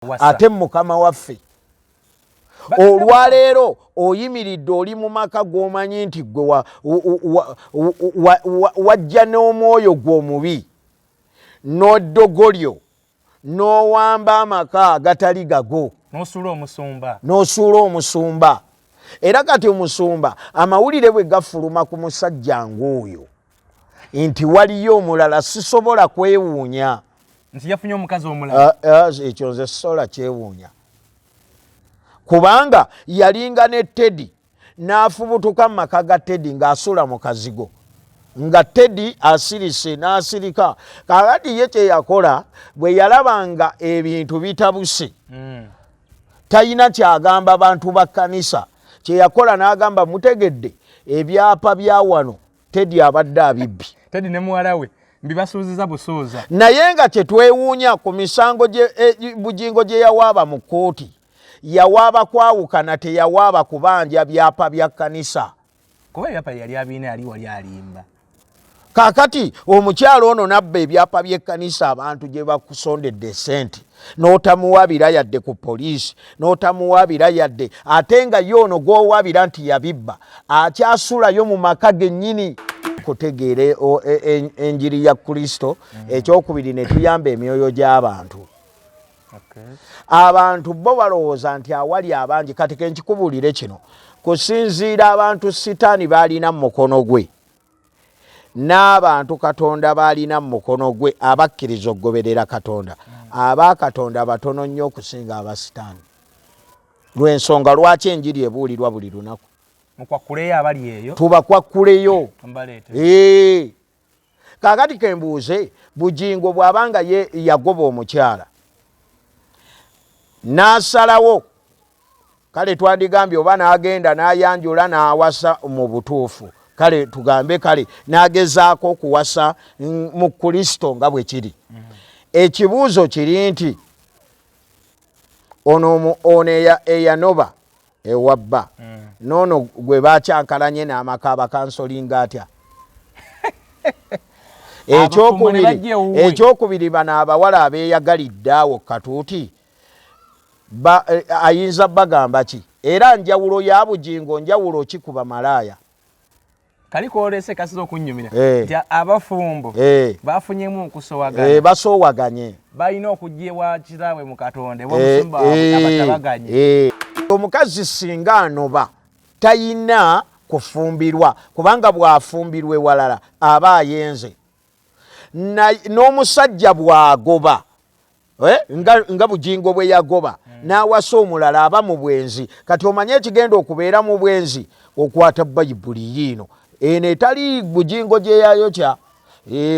ate mukama waffe olwaleero oyimiridde oli mu maka g'omanyi nti gwe wajja n'omwoyo gw'omubi n'oddogolyo n'owamba amaka agatali gago n'osuula omusumba era kati omusumba amawulire bwe gafuluma ku musajja ng'oyo nti waliyo omulala sisobola kwewuunya nti yafunye omukazi omulala ekyo nze sisobola kyewuunya kubanga yalinga ne Teddy n'afubutuka mu maka ga Teddy ng'asula mu kazigo nga Teddy asirise n'asirika kakati ye kye yakola bwe yalabanga ebintu bitabuse talina kyagamba bantu ba kkanisa kye yakola n'agamba mutegedde ebyapa bya wano Teddy abadde abibbi Teddy ne muwala we mbibasuuziza busooza naye nga kye twewuunya ku misango Bugingo gye yawaaba mu kkooti yawaaba kwawukana teyawaaba kubanja byapa bya kkanisa kuba ebyapa yali abiina yali wali alimba kakati omukyalo ono nabba ebyapa by'ekkanisa abantu gye bakusondedde sente n'otamuwabira yadde ku poliisi n'otamuwabira yadde ate nga ye ono gw'owabira nti yabibba akyasulayo mu maka gennyini kutegeera enjiri ya Kristo ekyokubiri ne tuyamba emyoyo gy'abantu abantu bo balowooza nti awali abangi kati kenkikubuulire kino kusinziira abantu sitaani baalina mu mukono gwe n'abantu Katonda baalina mu mukono gwe abakkiriza okugoberera Katonda aba Katonda batono nnyo okusinga abasitaani lw'ensonga lwaki enjiri ebuulirwa buli lunaku mukwakkuleyo abali eyo tubakwakkuleyo kaakati kembuuze Bugingo bw'abanga ye yagoba omukyala n'asalawo kale twandigambye oba n'agenda n'ayanjula n'awasa mu butuufu kale tugambe kale n'agezaako okuwasa mu Kristo nga bwe kiri ekibuuzo kiri nti ono eyanoba ewabba noono gwe bakyankalanye n'amaka abakansolinga atya ekyokubiri bano abawala abeeyagalidde awo katuuti ayinza bagamba ki era njawulo ya Bugingo njawulo ki ku bamalaaya kaliko olese kasizo okunyumira nti abafumbo bafunyemu okusowaganya basoowaganye balina okugyewa kiraabwe mu Katonda b'omusumba abatabaganye omukazi singa anoba tayina kufumbirwa kubanga bwafumbirwe walala aba ayenze n'omusajja bwagoba nga Bugingo bwe yagoba n'awasa omulala aba mu bwenzi kati omanye ekigenda okubeera mu bwenzi okwata Bayibuli yiino eno etali Bugingo gye yayokya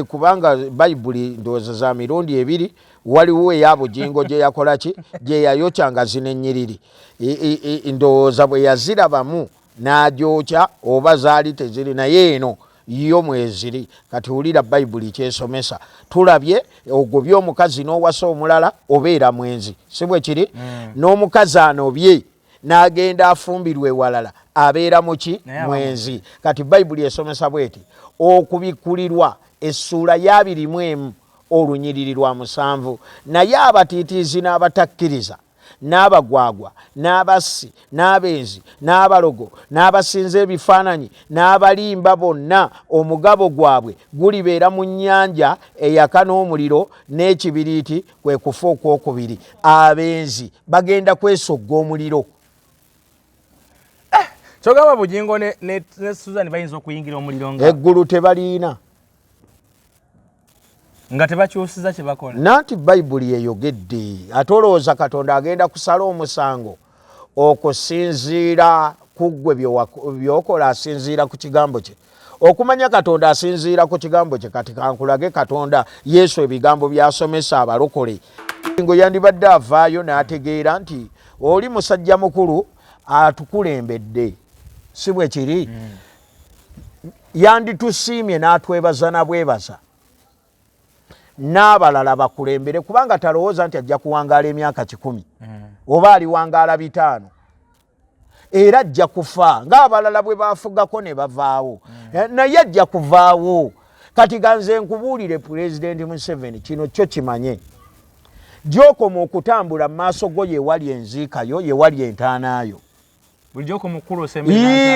kubanga Bayibuli ndowooza za mirundi ebiri waliwo eya Bugingo gye yakola ki gye yayokya nga zino ennyiriri ndowooza bwe yazirabamu n'agyokya oba zaali teziri naye eno yo mweziri kati wulira Bayibuli kyesomesa tulabye ogobye omukazi n'owasa omulala obeera mwenzi si bwe kiri n'omukazi anobye n'agenda afumbirwe walala abeera muki mwenzi kati Bayibuli esomesa bweti okubikkulirwa essuula ya 21 olunyiriri lwa 7 naye abatiitiizi n'abatakkiriza n'abagwagwa n'abassi n'abenzi n'abalogo n'abasinza ebifaananyi n'abalimba bonna omugabo gwabwe gulibeera mu nnyanja eyaka n'omuliro n'ekibiriiti kwe kufa okwokubiri abenzi bagenda kwesogga omuliro kyogamba Bugingo ne Susan bayinza okuyingira omuliro nga eggulu tebaliina nga tebakyusiza kye bakola nanti Bayibuli eyogedde ate olowooza Katonda agenda kusala omusango okusinziira ku ggwe byokola asinziira ku kigambo kye okumanya Katonda asinziira ku kigambo kye kati kankulage Katonda Yesu ebigambo byasomesa abalokole ngo yandibadde avaayo n'ategeera nti oli musajja mukulu atukulembedde si bwe kiri yanditusiimye n'atwebaza nabwebaza n'abalala bakulembere kubanga talowooza nti ajja kuwangaala emyaka 10 oba aliwangaala 5 era ajja kufa ng'abalala bwe bafugako ne bavaawo naye ajja kuvaawo kati ganze nkubuulire Pulezidenti Museveni kino kyo kimanye gy'okoma okutambula mu maaso go ye wali enziikayo ye wali entaanaayo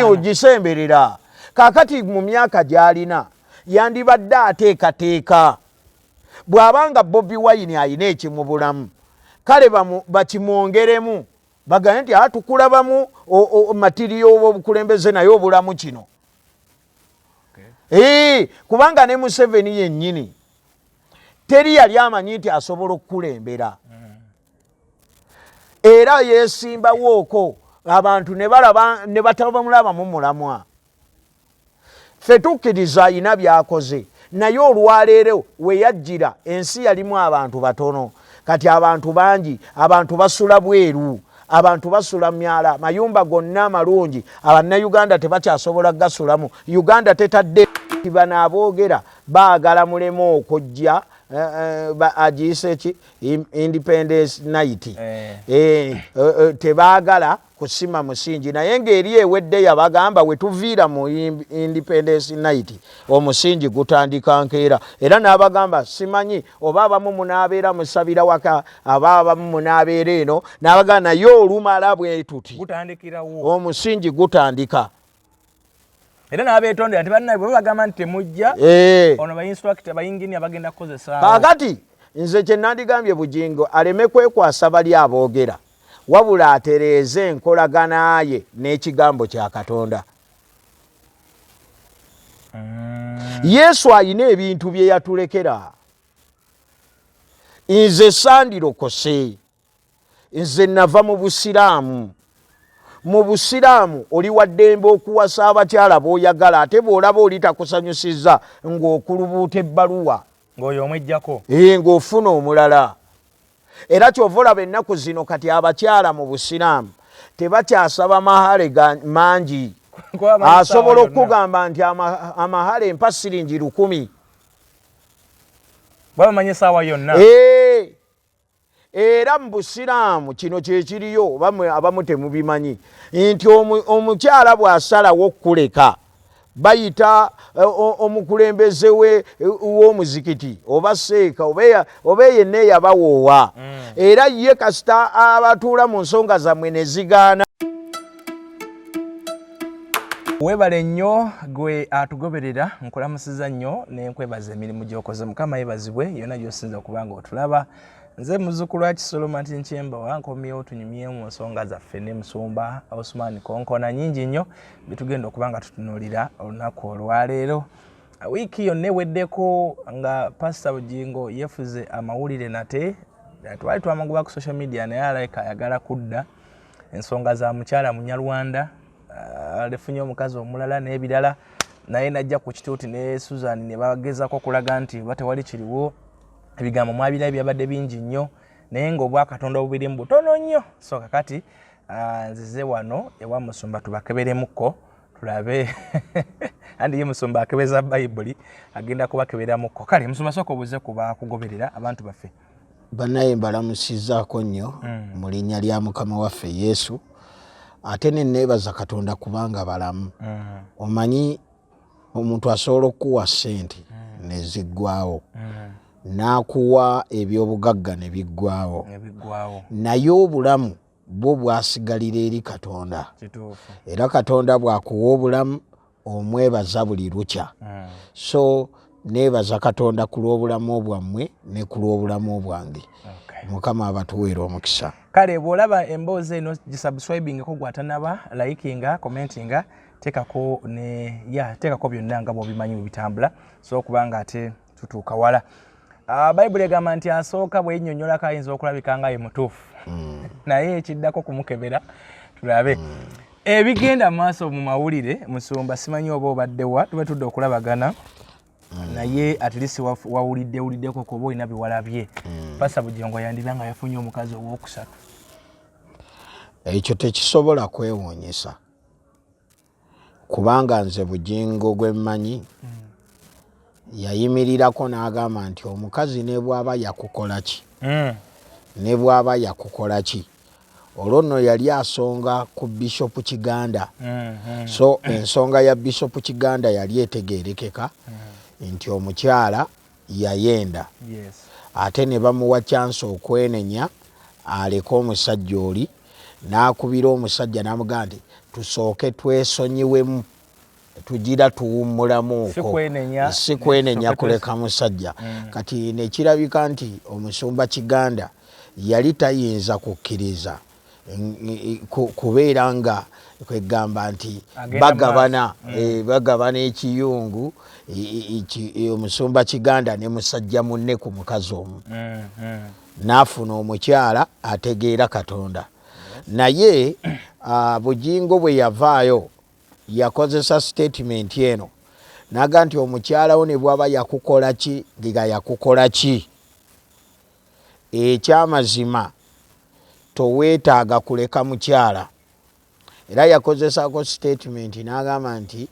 ogisemberera. Kaakati mu myaka gy'alina yandibadde ateekateeka bw'abanga Bobi Wine alina ekimubulamu kale bakimwongeremu bagambe nti tukulabamu matiriyo obukulembeze naye obulamu kino. Kubanga ne Museveni yennyini teri yali amanyi nti asobola okukulembera era yeesimbawooko abantu ne batabamulabamu mulamwa. Ffe tukkiriza alina byakoze naye olwaleero we yajjira ensi yalimu abantu batono kati abantu bangi abantu basula bweru abantu basula myala mayumba gonna amalungi Abannayuganda tebakyasobola gasulamu. Uganda tetadde bana aboogera baagala mulemu okujja agiyise ki Independence Night tebaagala kusima musingi naye ng'eri ewedde yabagamba we tuviira mu Independence Night omusingi gutandika nkeera era n'abagamba simanyi oba abamu munaabeera musabira waka aba abamu munaabeera eno n'abagamba naye olumala bwe tuti omusingi gutandika. Era n'abeetondera nti bannaye bwe bagamba nti temujja ono ba-instructor bayingini abagenda kukozesa. Kaakati nze kye nandigambye Bugingo aleme kwekwasa bali aboogera wabula atereeze enkolagana ye n'ekigambo kya Katonda. Yesu alina ebintu bye yatulekera. Nze sandirokose, nze nava mu Busiraamu. Mu Busiraamu oli waddembe okuwasa abakyala b'oyagala ate bw'olaba oli takusanyusizza ng'okulubuuta ebbaluwa ng'oyo omwejjako ng'ofuna omulala. Era kyova olaba ennaku zino kati abakyala mu Busiraamu tebakyasaba mahale mangi. Asobola okugamba nti amahale mpa siringi 1000 babamanyi essaawa yonna. Era mu Busiraamu kino kye kiriyo abamu temubimanyi nti omukyala bw'asalawo okkuleka bayita omukulembeze w'omuzikiti oba seeka oba yenna eyabawoowa era ye kasita abatuula mu nsonga zammwe ne zigaana. Weebale nnyo gwe atugoberera nkulamusiza nnyo n'enkwebaza emirimu gy'okoze. Mukama yeebazibwe yonna gy'osinza okuba nga otulaba. Nze muzzukulu wa Kisolo Martin Nchemba wankomyewo tunyumyewo mu nsonga zaffe ne Musumba Osman Konkona nyingi nnyo bitugenda okuba nga tutunuulira olunaku olwaleero. Wiiki yonna eweddeko nga Pastor Bugingo yeefuze amawulire nate twali twamaguba ku social media naye alayika ayagala kudda ensonga za mukyala Munyarwanda alifunye omukazi omulala n'ebirala naye najja ku kituuti ne Susan ne bagezako kulaga nti batewali kiriwo ebigambo mwabira byabadde bingi nnyo naye ng'obwakatonda obubiri mu butono nnyo. So kakati nzize wano ewa Musumba tubakeberemukko tulabe andi ye Musumba akebeza Bayibuli agenda kubakeberamukko. Kale Musumba sooka obuze kuba kugoberera abantu baffe. Bannaye mbalamusizaako nnyo mu linnya lya Mukama waffe Yesu ate ne neebaza Katonda kubanga balamu. Omanyi omuntu asobola okuwa ssente ne ziggwawo n'akuwa ebyobugagga ne biggwawo naye obulamu bwo bwasigalira eri Katonda. Era Katonda bw'akuwa obulamu omwebaza buli lukya. So neebaza Katonda ku lw'obulamu bwammwe ne ku lw'obulamu bwange. Mukama abatuweera omukisa. Kale bw'olaba emboozi eno gisubscribingako gwatanaba likinga commentinga tekako byonna nga bw'obimanyi bwebitambula so okubanga ate tutuuka wala. Bayibuli egamba nti asooka bw'ennyonnyolako ayinza okulabika nga ye mutuufu naye ekiddako kumukebera tulabe ebigenda mu maaso mu mawulire. Musumba simanyi oba obaddewa tube tudde okulabagana naye at least wawuliddeko kuba olina biwalabye. Pastor Bugingo yandiba nga yafunye omukazi ow'okusatu. Ekyo tekisobola kwewuunyisa kubanga nze Bugingo gwe mmanyi yayimirirako n'agamba nti omukazi ne bw'aba yakukola ki ne bw'aba yakukola ki. Olwo nno yali asonga ku Bishop Kiganda. So ensonga ya Bishop Kiganda yali etegeerekeka nti omukyala yayenda. ate ne bamuwa chance okwenenya aleka omusajja oli n'akubira omusajja n'amugamba nti tusooke twesonyiwemu tugira tuwummulamu okwo si kwenenya kuleka musajja. Kati nekirabika nti omusumba Kiganda yali tayinza kukkiriza kubeera nga kwegamba nti bagabana ekiyungu omusumba Kiganda ne musajja munne ku mukazi omu n'afuna omukyala ategeera Katonda. Naye Bugingo bwe yavaayo yakozesa statement eno naga nti omukyala wo ne bwaba yakukola ki nga yakukola ki ekyamazima toweetaaga kuleka mukyala. Era yakozesako statement n'agamba nti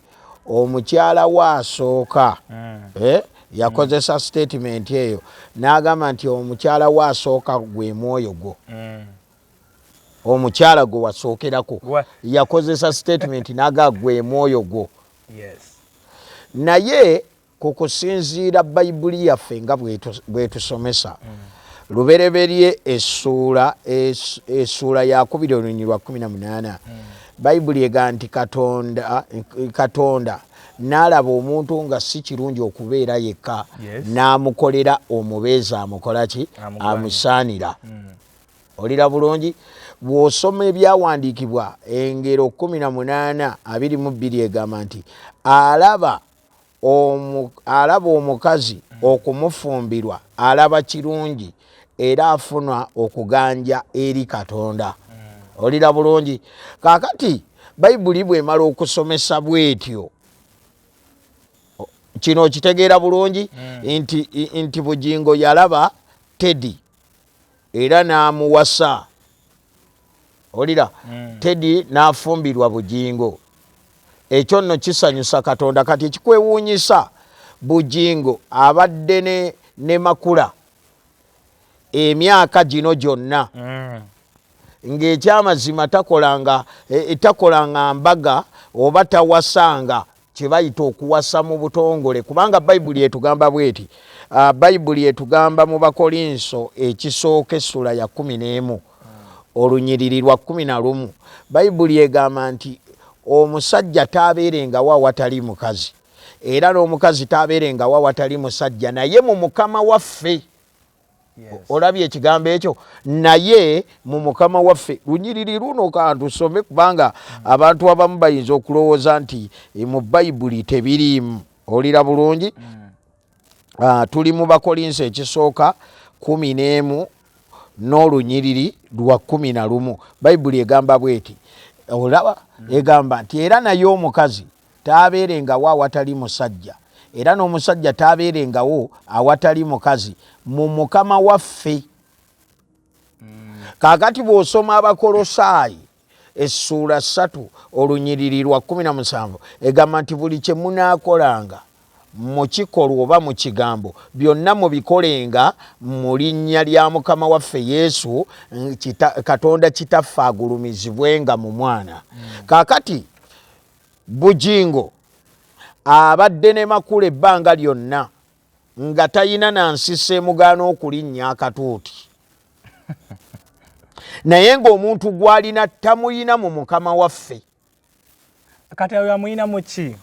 omukyala waasooka yakozesa statement eyo n'agamba nti omukyala waasooka gwe mwoyo gwo omukyala gwe wasookerako yakozesa statement naga gwe mwoyo gwo. Naye kukusinziira Bayibuli yaffe nga bwetusomesa lubereberye essuula ya 2:18 Bayibuli ega nti Katonda n'alaba omuntu nga si kirungi okubeera yekka n'amukolera omubeezi amukola ki amusaanira. Olira bulungi bw'osoma ebyawandiikibwa engero 18:22 egamba nti alaba omukazi okumufumbirwa alaba kirungi era afuna okuganja eri Katonda. Olira bulungi kakati Bayibuli bw'emala okusomesa bwetyo kino kitegeera bulungi nti Bugingo yalaba Teddy era n'amuwasa. Olira Teddy n'afumbirwa Bugingo. Ekyo nno kisanyusa Katonda. Kati ekikwewuunyisa Bugingo abadde ne makula emyaka gino gyonna ng'ekyamazima takolanga mbaga oba tawasanga kye bayita okuwasa mu butongole kubanga Bayibuli etugamba bweti. Bayibuli etugamba mu Bakolinso ekisooka essula ya 11 olunyiriri lwa 11 Bayibuli egamba nti omusajja taabeerengawo awatali mukazi era n'omukazi taabeerengawo awatali musajja naye mu Mukama waffe. Olabye ekigambo ekyo naye mu Mukama waffe. Lunyiriri luno kantusome kubanga abantu abamu bayinza okulowooza nti mu Bayibuli tebiriimu. Olira bulungi tuli mu Bakolinso ekisooka 11 n'olunyiriri lwa 11 Bayibuli egamba bweti. Olaba egamba nti era naye omukazi taabeerengawo awatali musajja era n'omusajja taabeerengawo awatali mukazi mu Mukama waffe. Kakati bw'osoma Abakolosaayi essuula 3 olunyiriri lwa 17 egamba nti buli kye munaakolanga mu kikolwa oba mu kigambo byonna mubikolenga mu linnya lya Mukama waffe Yesu Katonda kitaffe agulumizibwenga mu mwana. Kakati Bugingo abadde ne makula ebbanga lyonna nga tayina nansisa emugaana okulinnya akatuuti naye ng'omuntu gw'alina tamuyina mu Mukama waffe. Kati ayo amuyina mu ki?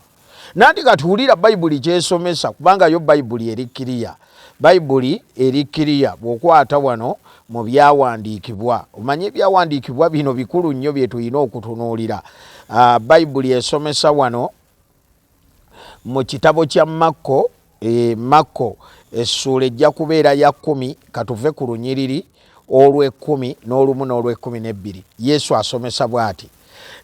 Nanti katuwulira Bayibuli kyesomesa kubanga yo Bayibuli erikkiriya. Bayibuli erikkiriya bw'okwata wano mu byawandiikibwa. Omanye ebyawandiikibwa bino bikulu nnyo bye tulina okutunuulira. Bayibuli esomesa wano mu kitabo kya Makko essuula ejja kubeera ya 10 katuve ku lunyiriri olw'e10 n'olumu n'olw'e12. Yesu asomesa bw'ati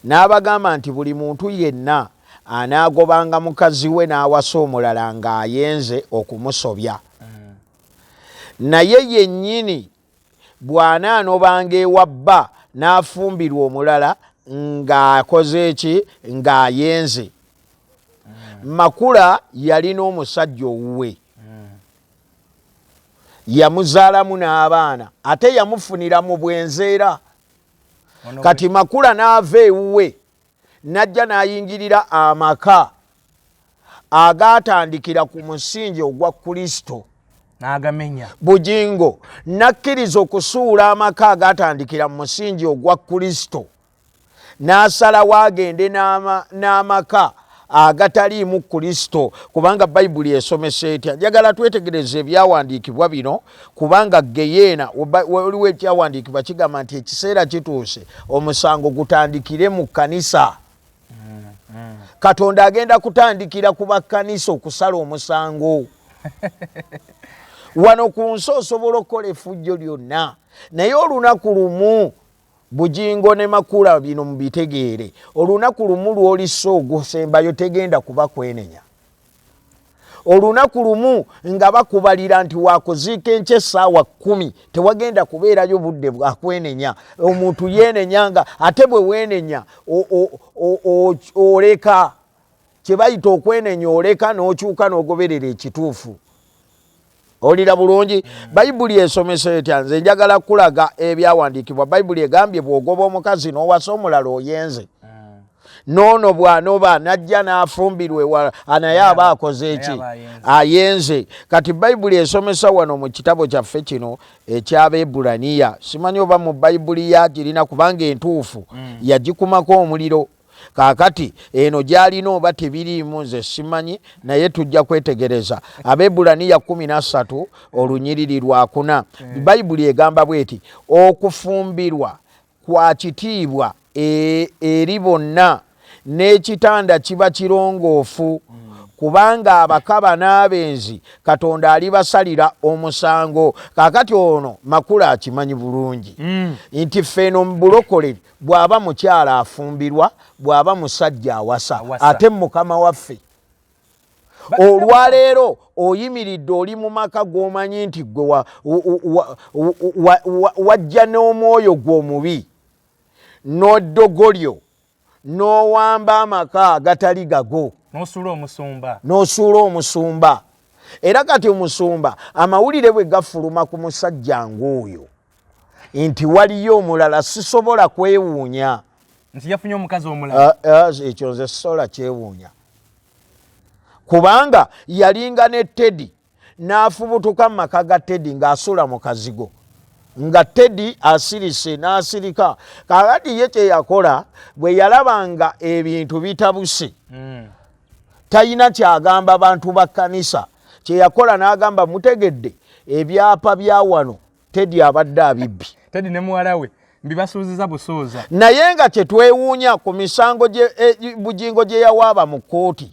n'abagamba nti buli muntu yenna anaagobanga mukazi we n'awasa omulala ng'ayenze okumusobya. Naye yennyini bw'anaanobanga ewa bba n'afumbirwa omulala ng'akoze eki ng'ayenze. Makula yalina omusajja owuwe yamuzaalamu n'abaana ate yamufunira mu bwenzeera. Kati Makula n'ava ewuwe n'ajja n'ayingirira amaka agaatandikira ku musingi ogwa Kristo n'agamenya. Bugingo nakkiriza okusuula amaka agatandikira mu musingi ogwa Kristo n'asalawo agende n'amaka agataliimu Kristo kubanga Bayibuli esomesa etya. Njagala twetegereze ebyawandiikibwa bino kubanga geyeena waliwo ekyawandiikibwa kigamba nti ekiseera kituuse omusango gutandikire mu kkanisa. Katonda agenda kutandikira ku bakkanisa okusala omusango. Wano ku nsi osobola okukola effujjo lyonna naye olunaku lumu Bugingo ne makula bino mubitegeere olunaku lumu lw'olissa ogusembayo tegenda kuba kwenenya. Olunaku lumu nga bakubalira nti wakuziika enkya essaawa 10 tewagenda kubeerayo budde bwakwenenya. Omuntu yeenenyanga ate bwe weenenya oleka kye bayita okwenenya oleka n'okyuka n'ogoberera ekituufu. Olira bulungi Bayibuli esomesa etya. Nze njagala kulaga ebyawandiikibwa. Bayibuli egambye bw'ogoba omukazi n'owasa omulala oyenze. Noono bw'anoba najja n'afumbirwe naye aba akoze eki ayenze. Kati Bayibuli esomesa wano mu kitabo kyaffe kino eky'Abeebulaniya, simanyi oba mu Bayibuli yakirina kubanga entuufu yagikumako omuliro. Kaakati eno gyalina oba tebiriimu nze simanyi naye tujja kwetegereza. Abeebulaniya 13 olunyiriri lwa 4. Bayibuli egamba bweti okufumbirwa kwa kitiibwa eri bonna n'ekitanda kiba kirongoofu kubanga abakaba n'abenzi Katonda alibasalira omusango. Kaakati ono makula akimanyi bulungi nti ffeno mu bulokole bw'aba mukyala afumbirwa bw'aba musajja awasa ate mukama waffe. Olwaleero oyimiridde oli mu maka g'omanyi nti gwe wajja n'omwoyo gw'omubi n'oddogolyo n'owamba amaka agatali gago n'osuula omusumba. Era kati omusumba amawulire bwe gafuluma ku musajja ng'oyo nti waliyo omulala sisobola kwewuunya nti yafunye omukazi omulala. Ekyo nze sisobola kyewuunya kubanga yalinga ne Teddy n'afubutuka mu maka ga Teddy ng'asula mu kazigo nga Teddy asirise n'asirika. Kakati ye kye yakola bwe yalabanga ebintu bitabuse talina kyagamba bantu ba kkanisa. Kye yakola n'agamba mutegedde ebyapa bya wano Teddy abadde abibbi. Teddy ne muwala we mbibasuuziza busooza. Naye nga kye twewuunya ku misango Bugingo gye yawaaba mu kkooti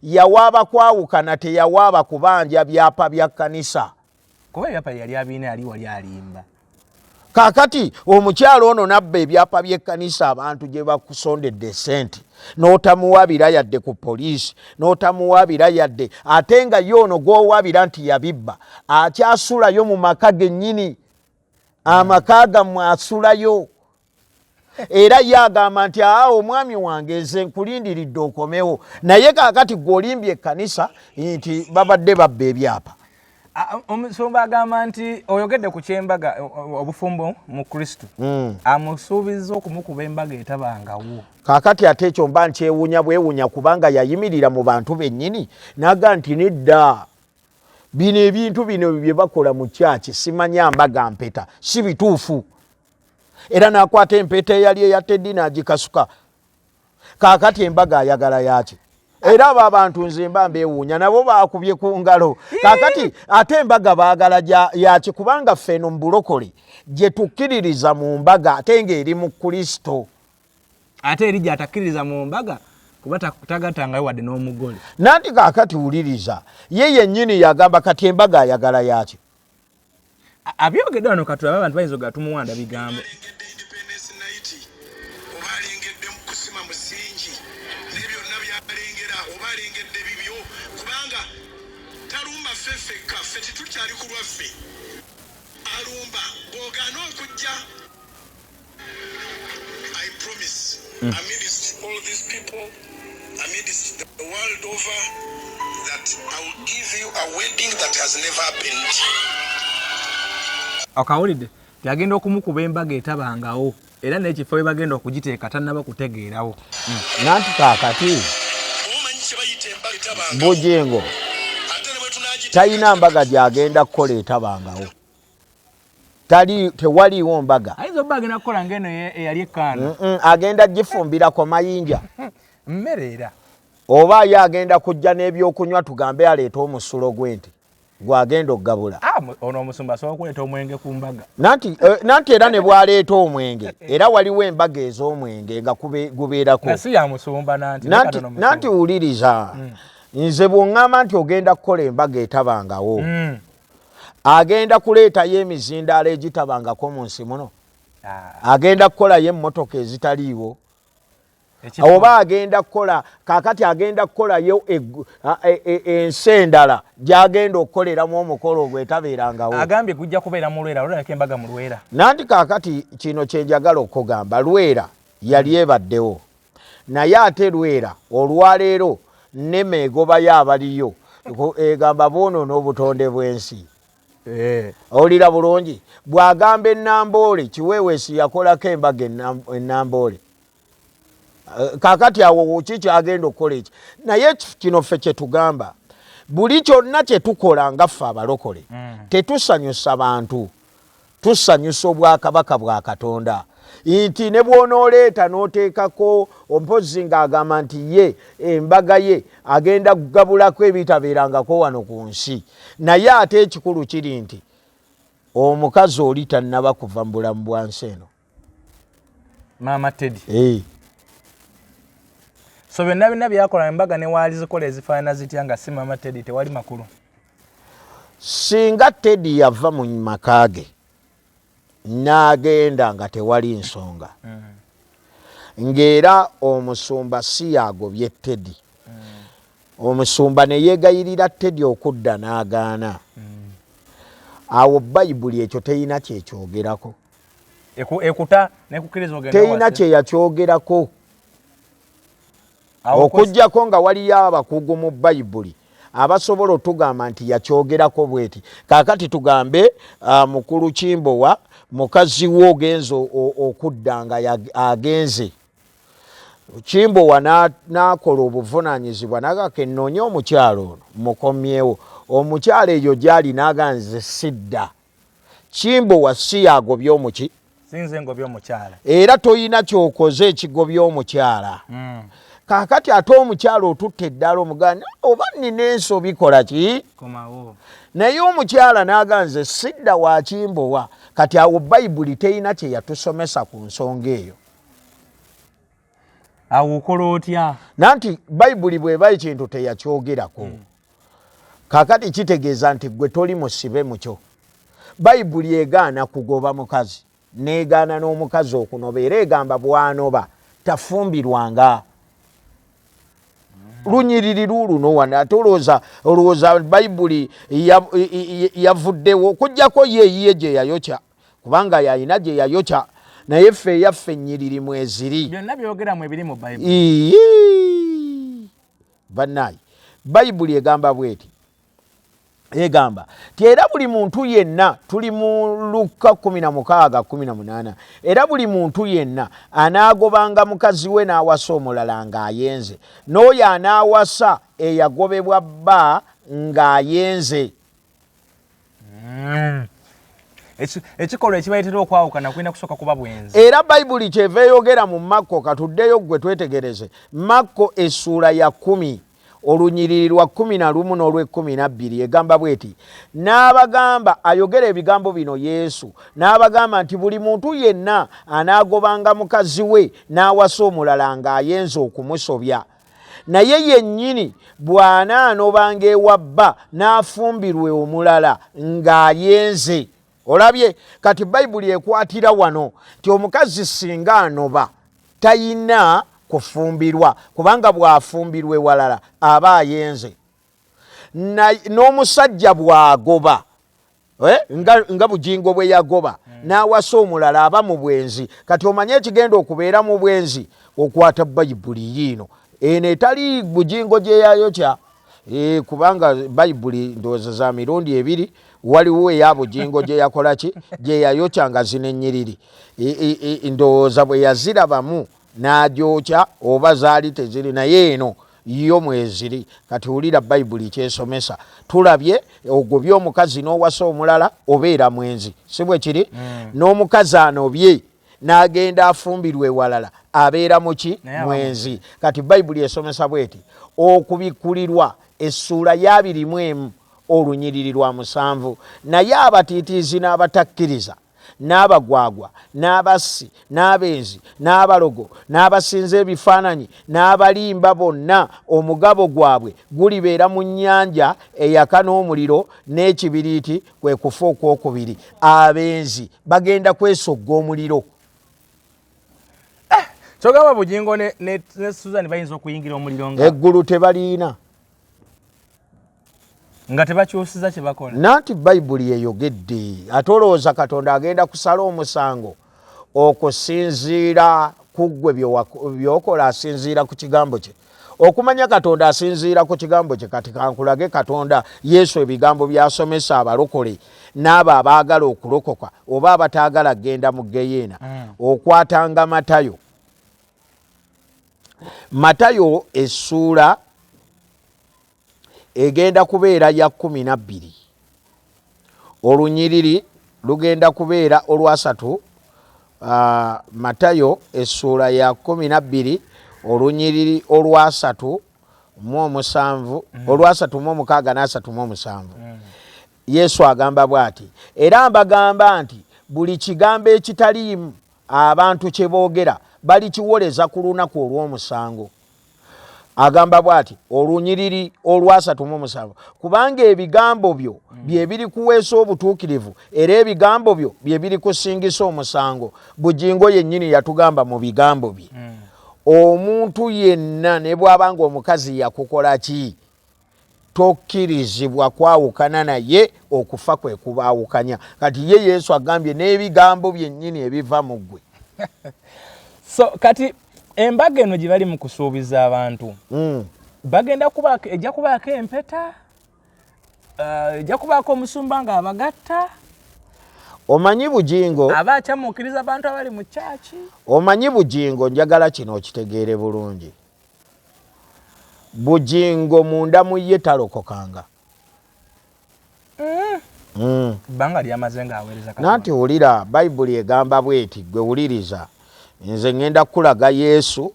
yawaaba kwawukana teyawaaba kubanja byapa bya kkanisa. Kuba ebyapa yali abiina yali wali alimba. Kaakati omukyalo ono nabba ebyapa by'ekkanisa abantu gye bakusondedde sente n'otamuwabira yadde ku poliisi n'otamuwabira yadde ate nga ye ono gw'owabira nti yabibba akyasulayo mu maka gennyini amaka gammwe asulayo. Era ye agamba nti omwami wange nze nkulindiridde okomewo naye kaakati gw'olimbye ekkanisa nti babadde babba ebyapa. Omusumba agamba nti oyogedde ku kyembaga obufumbo mu Kristo amusuubiza okumukuba embaga etabangawo. Kaakati ate ekyo mba nkyewuunya bwewuunya kubanga yayimirira mu bantu bennyini n'aga nti nedda bino ebintu bino bye bakola mu kyaki simanya mbaga mpeta si bituufu. Era n'akwata empeta eyali eya Teddy n'agikasuka. Kaakati embaga ayagala yaki. Era abo abantu nze mba mbeewuunya nabo baakubye ku ngalo. Kaakati ate embaga baagala yaki kubanga ffeno mu bulokole gye tukkiririza mu mbaga ate ng'eri mu Kristo. Ate eri gy'atakkiririza mu mbaga kuba tagatangayo wadde n'omugole. Nanti kaakati wuliriza ye yennyini yagamba kati embaga ayagala yaki. Abyogedde wano katulaba abantu bayinza ogatumuwanda bigambo. I promise, amidst all these people, amidst the world over, that I will give you a wedding that has never happened. Akawulidde yagenda okumukuba embaga etabangawo era n'ekifo bagenda okugiteeka tannaba kutegeerawo. Nanti kaakati Bugingo talina mbaga gyagenda kukola etabangawo. Tewaliwo mbaga. Aizo bagi nakola ngeno yali ekkaana. Agenda gifumbira kwa mayinja. Mmere era. Oba ye agenda kujja n'ebyokunywa tugambe aleeta omusulo gw'ente. Gwagenda okugabula. Ono omusumba asobola kuleeta omwenge ku mbaga. Nanti era ne bwaleeta omwenge era waliwo embaga ez'omwenge nga gubeerako. Nasi ya musumba nanti wuliriza. Nze bw'oŋŋamba nti ogenda kukola embaga etabangawo. Agenda kuleetayo emizindaalo egitabangako mu nsi muno. Agenda kukolayo emmotoka ezitaliiwo. Oba agenda kukola kakati agenda kukolayo ensi endala gyagenda okukoleramu omukolo ogwetabeerangawo. Agambye gujja kubeera mu Lwera, olulako embaga mu Lwera. Nanti kakati kino kye njagala okugamba, Lwera yali ebaddewo. Naye ate Lwera olwaleero nneme egobayo abaliyo egamba boonoona obutonde bw'ensi. Olira bulungi bw'agamba ennamboole Kiweeweesi yakolako embaga ennamboole. Kakati awo kiki agenda okukola eki. Naye kino ffe kye tugamba buli kyonna kye tukola nga ffe abalokole tetusanyusa bantu, tusanyusa obwakabaka bwa Katonda. Nti ne bw'onooleeta n'oteekako ompozi ng'agamba nti ye embaga ye agenda kugabulako ebitabeerangako wano ku nsi. Naye ate ekikulu kiri nti omukazi oli tannaba kuva mu bulamu bwa nsi eno. Maama Teddy. So byonna byakola embaga ne waali zikola ezifaanana zitya nga si Maama Teddy tewali makulu. Singa Teddy yava mu maka ge n'agenda nga tewali nsonga. Ng'era omusumba si yagobye Teddy. Omusumba ne yeegayirira Teddy okudda n'agaana. Awo Bayibuli ekyo teyina kyekyogerako. Ekuta n'ekukkiriza ogenda wase. Teyina kye yakyogerako. Okujjako nga waliyo abakugu mu Bayibuli abasobola otugamba nti yakyogerako bweti. Kaakati tugambe mukulu Kimbowa mukazi wo ogenze okudda nga agenze. Kimbowa n'akola obuvunaanyizibwa n'agaka ennoonye omukyalo ono mukomyewo. Omukyalo eyo gy'ali n'aganze sidda. Kimbowa si yagobye omuki. Sinze ngobye omukyala. Era toyina kyokoze ekigobye omukyala. Kaakati ate omukyalo otutte eddala omugana oba nina ensobi kola ki? Komawo. Naye omukyala n'aganze sidda wa Kimbowa. Kati awo Bayibuli teyina kye yatusomesa ku nsonga eyo. Awo okola otya? Nanti Bayibuli bw'eba ekintu teyakyogerako. Kaakati kitegeeza nti gwe toli musibe mukyo. Bayibuli egaana kugoba mukazi n'egaana n'omukazi okunoba era egamba bw'anoba tafumbirwanga. Lunyiriri luno wana olowooza Bayibuli yavuddewo kujjako ye gye yayokya kubanga yalina gye yayokya naye ffe yaffe nnyiriri mweziri. Byonna byogeramu ebiri mu Bayibuli. Bannaye Bayibuli egamba bweti. Egamba ti era buli muntu yenna tuli mu Luka 16:18 era buli muntu yenna anaagobanga mukazi we n'awasa omulala ng'ayenze n'oyo anaawasa eyagobebwa bba ng'ayenze. Ekikolwa ekibayitira okwawukana kulina kusooka kuba bwenzi. Era Bayibuli kyeva eyogera mu Makko katuddeyo gwe twetegereze. Makko essuula ya 10 olunyiriri lwa 11 n'olw'12 egamba bweti. N'abagamba ayogera ebigambo bino Yesu. N'abagamba nti buli muntu yenna anaagobanga mukazi we n'awasa omulala ng'ayenze okumusobya. Naye yennyini bw'anaanobanga ewa bba n'afumbirwe omulala ng'ayenze. Olabye kati Bayibuli ekwatira wano ti omukazi singa anoba tayina kufumbirwa kubanga bwafumbirwe walala aba ayenze. N'omusajja bwagoba nga Bugingo bwe yagoba n'awasa omulala aba mu bwenzi. Kati omanye ekigenda okubeera mu bwenzi okwata Bayibuli yiino eno etali Bugingo gye yayokya. Kubanga Bayibuli ndowooza za mirundi ebiri waliwo eya Bugingo gye yakola ki gye yayokya nga zino ennyiriri ndowooza bwe yazirabamu n'agyokya oba zaali teziri naye eno yo mweziri. Kati ulira Bayibuli kyesomesa tulabye ogobye omukazi n'owasa omulala obeera mwenzi si bwe kiri n'omukazi anobye n'agenda afumbirwe walala abeera muki mwenzi. Kati Bayibuli esomesa bweti okubikulirwa essula ya 21 olunyiriri lwa 7 naye abatiitiizi n'abatakkiriza n'abagwagwa n'abassi n'abenzi n'abalogo n'abasinza ebifaananyi n'abalimba bonna omugabo gwabwe gulibeera mu nnyanja eyaka n'omuliro n'ekibiriiti kwe kufa okwokubiri. Abenzi bagenda kwesogga omuliro. Kyogamba Bugingo ne Suzan bayinza okuyingira omuliro nga eggulu tebaliina nga tebakyusiza kye bakola. Nanti Bayibuli eyogedde ate olowooza Katonda agenda kusala omusango okusinziira ku ggwe byokola asinziira ku kigambo kye. Okumanya Katonda asinziira ku kigambo kye. Kati kankulage Katonda Yesu ebigambo byasomesa abalokole n'abo abaagala okulokoka oba abataagala genda mu geyeena. Okwatanga Matayo essuula egenda kubeera ya 12 olunyiriri lugenda kubeera olwasatu. Matayo essuula ya 12 olunyiriri olwasatu mu omusanvu olwasatu mu omukaaga n'asatu mu omusanvu. Yesu agamba bw'ati era mbagamba nti buli kigambo ekitaliimu abantu kye boogera balikiwoleza ku lunaku olw'omusango. Agamba bw'ati olunyiriri olwasatu mu omusanvu kubanga ebigambo byo bye biri kuweesa obutuukirivu era ebigambo byo bye biri kusingisa omusango. Bugingo yennyini yatugamba mu bigambo bye omuntu yenna ne bw'abanga omukazi yakukola ki tokkirizibwa kwawukana naye okufa kwe kubaawukanya. Kati ye Yesu agambye n'ebigambo byennyini ebiva mu ggwe. So kati embaga eno gye bali mu kusuubiza abantu bagenda kubaako ejja kubaako empeta ejja kubaako omusumba nga abagatta. Omanyi Bugingo aba akyamuukiriza abantu abali mu kyaki. Omanyi Bugingo njagala kino okitegeere bulungi. Bugingo munda mu ye talokokanga. Bbanga lyamaze ng'aweereza nanti wulira Bayibuli egamba bweti gwe wuliriza nze ngenda kulaga Yesu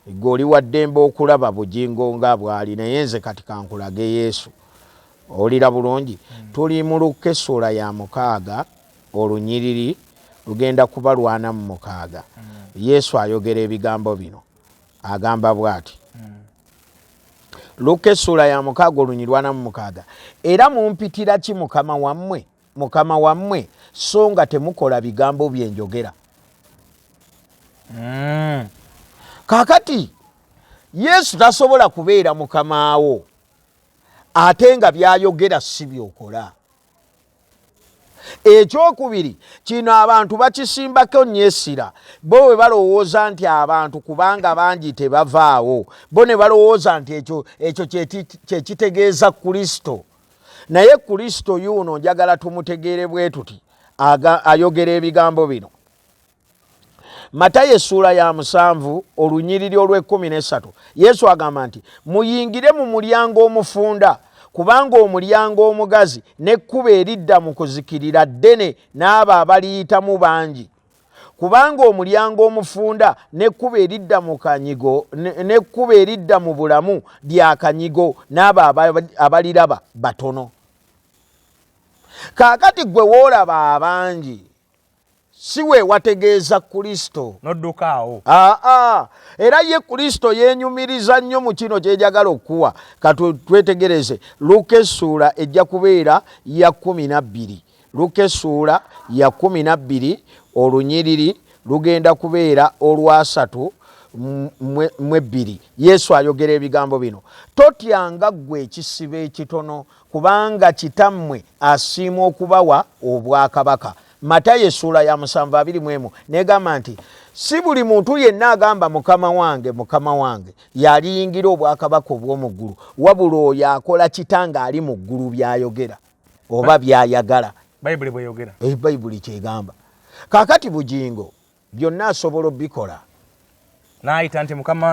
gwe oli wa ddembe okulaba Bugingo nga bw'ali naye nze kati kankulage Yesu. Olira bulungi tuli mu Luka essuula ya 6 olunyiriri lugenda kuba 46. Yesu ayogera ebigambo bino agamba bw'ati Luka essuula ya 6 olunyiriri 46 era mumpitira ki mukama wammwe so nga temukola bigambo bye njogera. Kakati Yesu tasobola kubeera mukama wo ate nga byayogera si byokola. Ekyokubiri kino abantu bakisimbako nyesira bo we balowooza nti abantu kubanga bangi tebavaawo bo ne balowooza nti ekyo kyekitegeeza Kristo. Naye Kristo yuno njagala tumutegeere bwe tuti ayogera ebigambo bino. Matayo essuula ya 7 olunyiriri olw'13 Yesu agamba nti muyingire mu mulyango omufunda kubanga omulyango omugazi n'ekkubo eridda mu kuzikirira ddene n'abo abaliyitamu bangi. Kubanga omulyango omufunda n'ekkubo eridda mu kanyigo n'ekkubo eridda mu bulamu lya kanyigo n'abo abaliraba batono. Kaakati gwe woolaba abangi si we wategeeza Kristo noddukaawo. Era ye Kristo yeenyumiriza nnyo mu kino ky'ejagala okuwa. Twetegereze Luka essuula ejja kubeera ya 12. Luka essuula ya 12 olunyiriri lugenda kubeera olwasatu mu 2. Yesu ayogera ebigambo bino totyanga ggwe ekisibo ekitono kubanga kitammwe asiima okubawa obwakabaka. Matayo essuula ya 7:21 negamba nti si buli muntu yenna agamba mukama wange yaliyingira obwakabaka obw'omu ggulu wabula oyo akola kitanga ali mu ggulu byayogera oba byayagala. Bayibuli bweyogera. Bayibuli kyegamba. Kaakati Bugingo byonna asobola obikola naayita nti mukama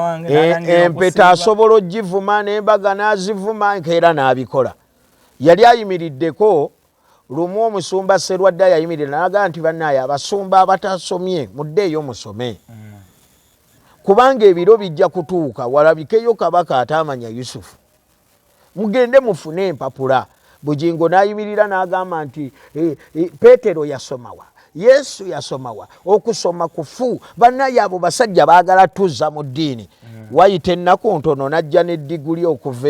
wange empeta asobola ogivuma n'embaga n'azivuma era n'abikola. Yali ayimiriddeko lumu omusumba Sserwadda yayimirira n'agamba nti bannaaye abasumba abatasomye muddeeyo musome kubanga ebiro bijja kutuuka walabikeyo kabaka ataamanya Yusufu mugende mufune empapula. Bugingo n'ayimirira n'agamba nti Peetero yasomawa, Yesu yasomawa, okusoma kufu. Bannaaye abo basajja baagala tuzza mu ddiini. Wayita ennaku ntono n'ajja n'eddiguli okuva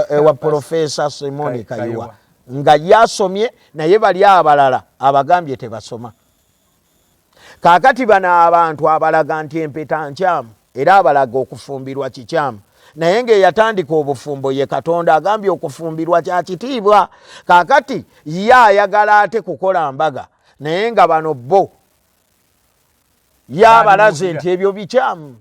ewa Profesa Simoni Kayiwa nga yasomye naye bali abalala abagambye tebasoma. Kaakati bano abantu abalaga nti empeta nkyamu era abalaga okufumbirwa kikyamu. Naye ng'eyatandika obufumbo ye Katonda agambye okufumbirwa kya kitiibwa. Kaakati ye ayagala ate kukola mbaga naye nga bano bo yabalaze nti ebyo bikyamu.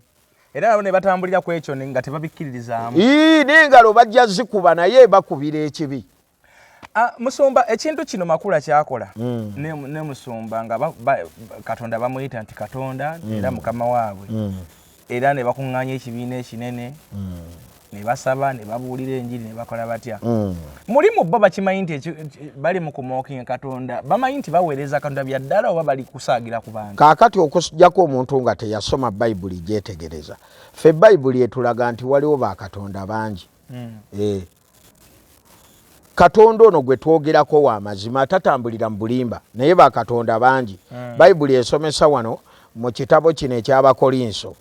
Era ne batambulira ku ekyo nga tebabikkiririzaamu. N'engalo bajja zikuba naye bakubira ekibi. Musumba ekintu kino Makula kyakola ne musumba nga Katonda bamuyita nti Katonda era mukama waabwe era ne bakuŋŋaanya ekibiina ekinene ne basaba ne babuulira enjiri ne bakola batya. Mulimu bo bakimanyi nti bali mu kumookinga Katonda, bamanyi nti baweereza Katonda bya ddala oba bali kusaagira ku bantu. Kaakati okujjako omuntu nga teyasoma Bayibuli gyetegereza. Ffe Bayibuli etulaga nti waliwo bakatonda bangi. Katonda ono gwe twogerako wa mazima tatambulira mu bulimba naye bakatonda bangi. Bayibuli esomesa wano mu kitabo kino eky'Abakolinso.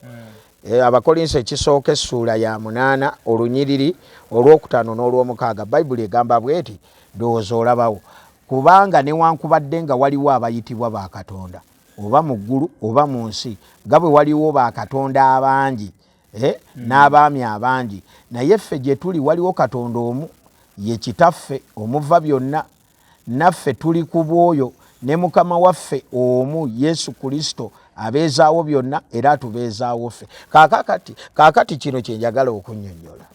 Abakolinso ekisooka essuula ya 8 olunyiriri olwokutaano n'olwomukaaga. Bayibuli egamba bweti ndowooza olabawo kubanga newankubadde nga waliwo abayitibwa bakatonda oba mu ggulu oba mu nsi nga bwe waliwo bakatonda abangi n'abaami abangi naye ffe gye tuli waliwo Katonda omu ye kitaffe omuva byonna naffe tuli ku bwoyo ne mukama waffe omu Yesu Kristo abeezaawo byonna era atubeezaawo ffe. Kaakati kino kye njagala okunnyonnyola.